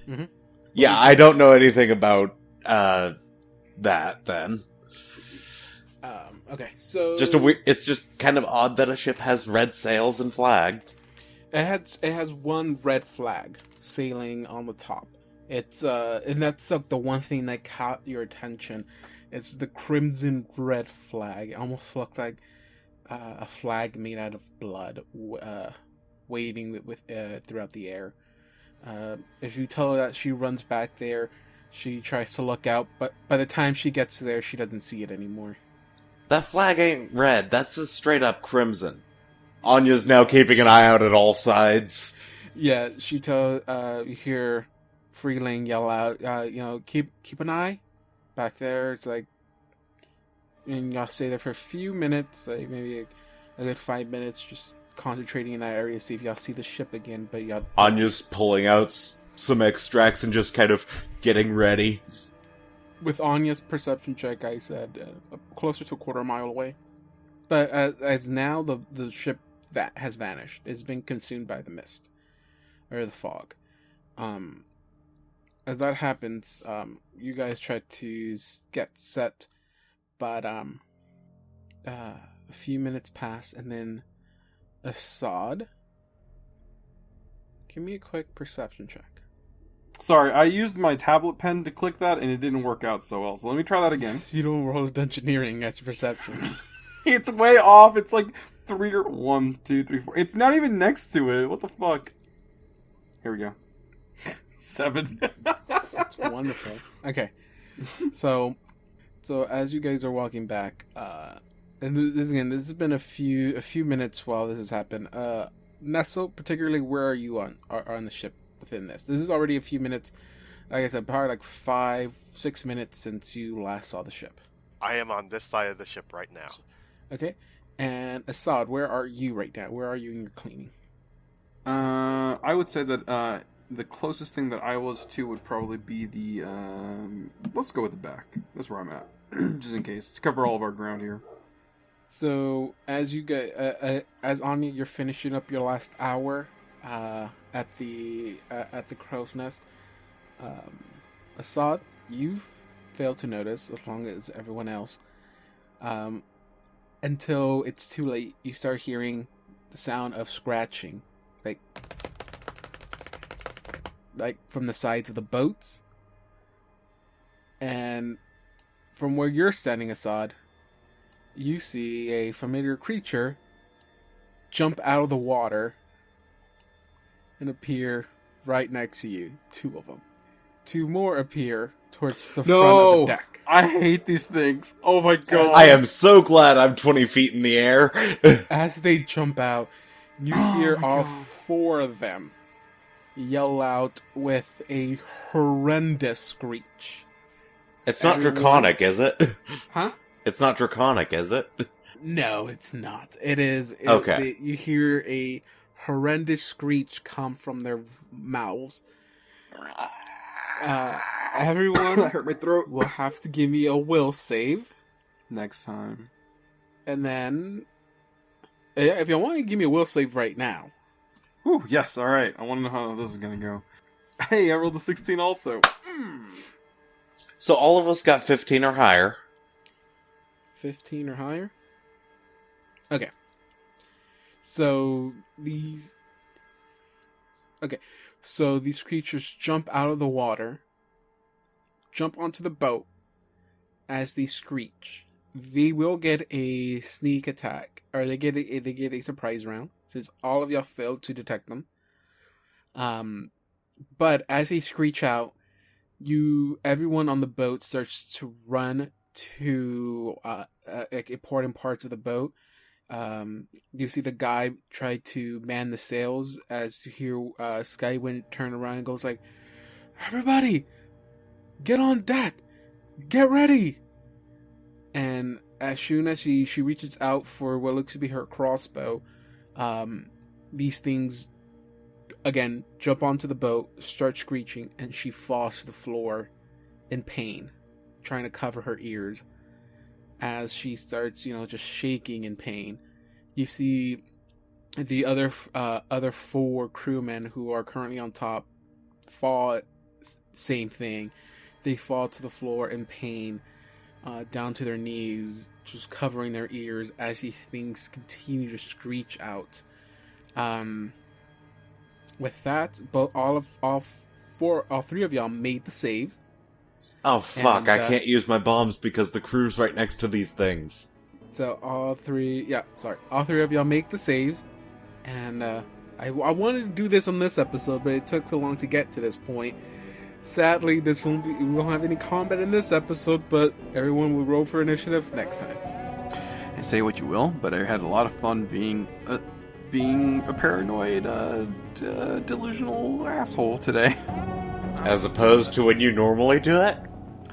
Mm-hmm. Yeah, I don't know anything about that then. Okay, so it's just kind of odd that a ship has red sails and flag. It has one red flag sailing on the top. It's and that's like the one thing that caught your attention. It's the crimson red flag. It almost looked like a flag made out of blood, waving with throughout the air. If you tell her that, she runs back there. She tries to look out, but by the time she gets there, she doesn't see it anymore. That flag ain't red. That's a straight up crimson. Anya's now keeping an eye out at all sides. Yeah, she tells you hear Freeling yell out, keep an eye back there. It's like, and y'all stay there for a few minutes, like maybe a good 5 minutes, just concentrating in that area, see if y'all see the ship again. But y'all, Anya's pulling out some extracts and just kind of getting ready. With Anya's perception check, I said closer to a quarter mile away. But as now the ship that has vanished, it's been consumed by the mist or the fog. As that happens, you guys try to get set, but a few minutes pass, and then Assad, give me a quick perception check. Sorry, I used my tablet pen to click that, and it didn't work out so well. So let me try that again. You don't roll engineering as your perception. It's way off. It's like 3 or 1, 2, 3, 4. It's not even next to it. What the fuck? Here we go. 7. That's wonderful. Okay, so as you guys are walking back, and this has been a few minutes while this has happened. Nestle, particularly, where are you on the ship within this? This is already a few minutes. Like I said, probably like 5-6 minutes since you last saw the ship. I am on this side of the ship right now. Okay, And Assad, where are you right now? Where are you in your cleaning? I would say that the closest thing that I was to would probably be the. Let's go with the back. That's where I'm at, just in case to cover all of our ground here. So as you get, as Anya, you're finishing up your last hour at the crow's nest. Assad, you failed to notice, as long as everyone else, until it's too late. You start hearing the sound of scratching, like from the sides of the boats, and from where you're standing, Assad, you see a familiar creature jump out of the water and appear right next to you. 2 of them. 2 more appear towards the front of the deck. I hate these things. Oh my god. I am so glad I'm 20 feet in the air. As they jump out, you hear all 4 of them yell out with a horrendous screech. It's not draconic, is it? Huh? It's not draconic, is it? No, it's not. It is. Okay. You hear a horrendous screech come from their mouths. Everyone That hurt my throat. will have to give me a will save. Next time. And then, if you want to give me a will save right now. Whew, yes, alright. I want to know how this is going to go. Hey, I rolled a 16 also. So all of us got 15 or higher. 15 or higher? Okay. So these creatures jump out of the water, jump onto the boat as they screech. They will get a sneak attack, or they get a surprise round, since all of y'all failed to detect them. But as they screech out, everyone on the boat starts to run to important parts of the boat. You see the guy try to man the sails as you hear Skywind turn around and goes like, "Everybody, get on deck, get ready!" And as soon as she reaches out for what looks to be her crossbow, these things again jump onto the boat, start screeching, and she falls to the floor in pain, trying to cover her ears. As she starts, just shaking in pain. You see the other 4 crewmen who are currently on top fall. Same thing. They fall to the floor in pain, down to their knees, just covering their ears as these things continue to screech out. With that, all 3 of y'all made the save. Oh fuck, And, I can't use my bombs because the crew's right next to these things. So all 3 of y'all make the saves, and I wanted to do this on this episode, but it took too long to get to this point. Sadly, we won't have any combat in this episode, but everyone will roll for initiative next time. And say what you will, but I had a lot of fun being a paranoid, delusional asshole today. As opposed to when you normally do it?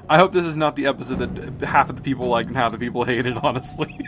I hope this is not the episode that half of the people liked and half the people hated, honestly.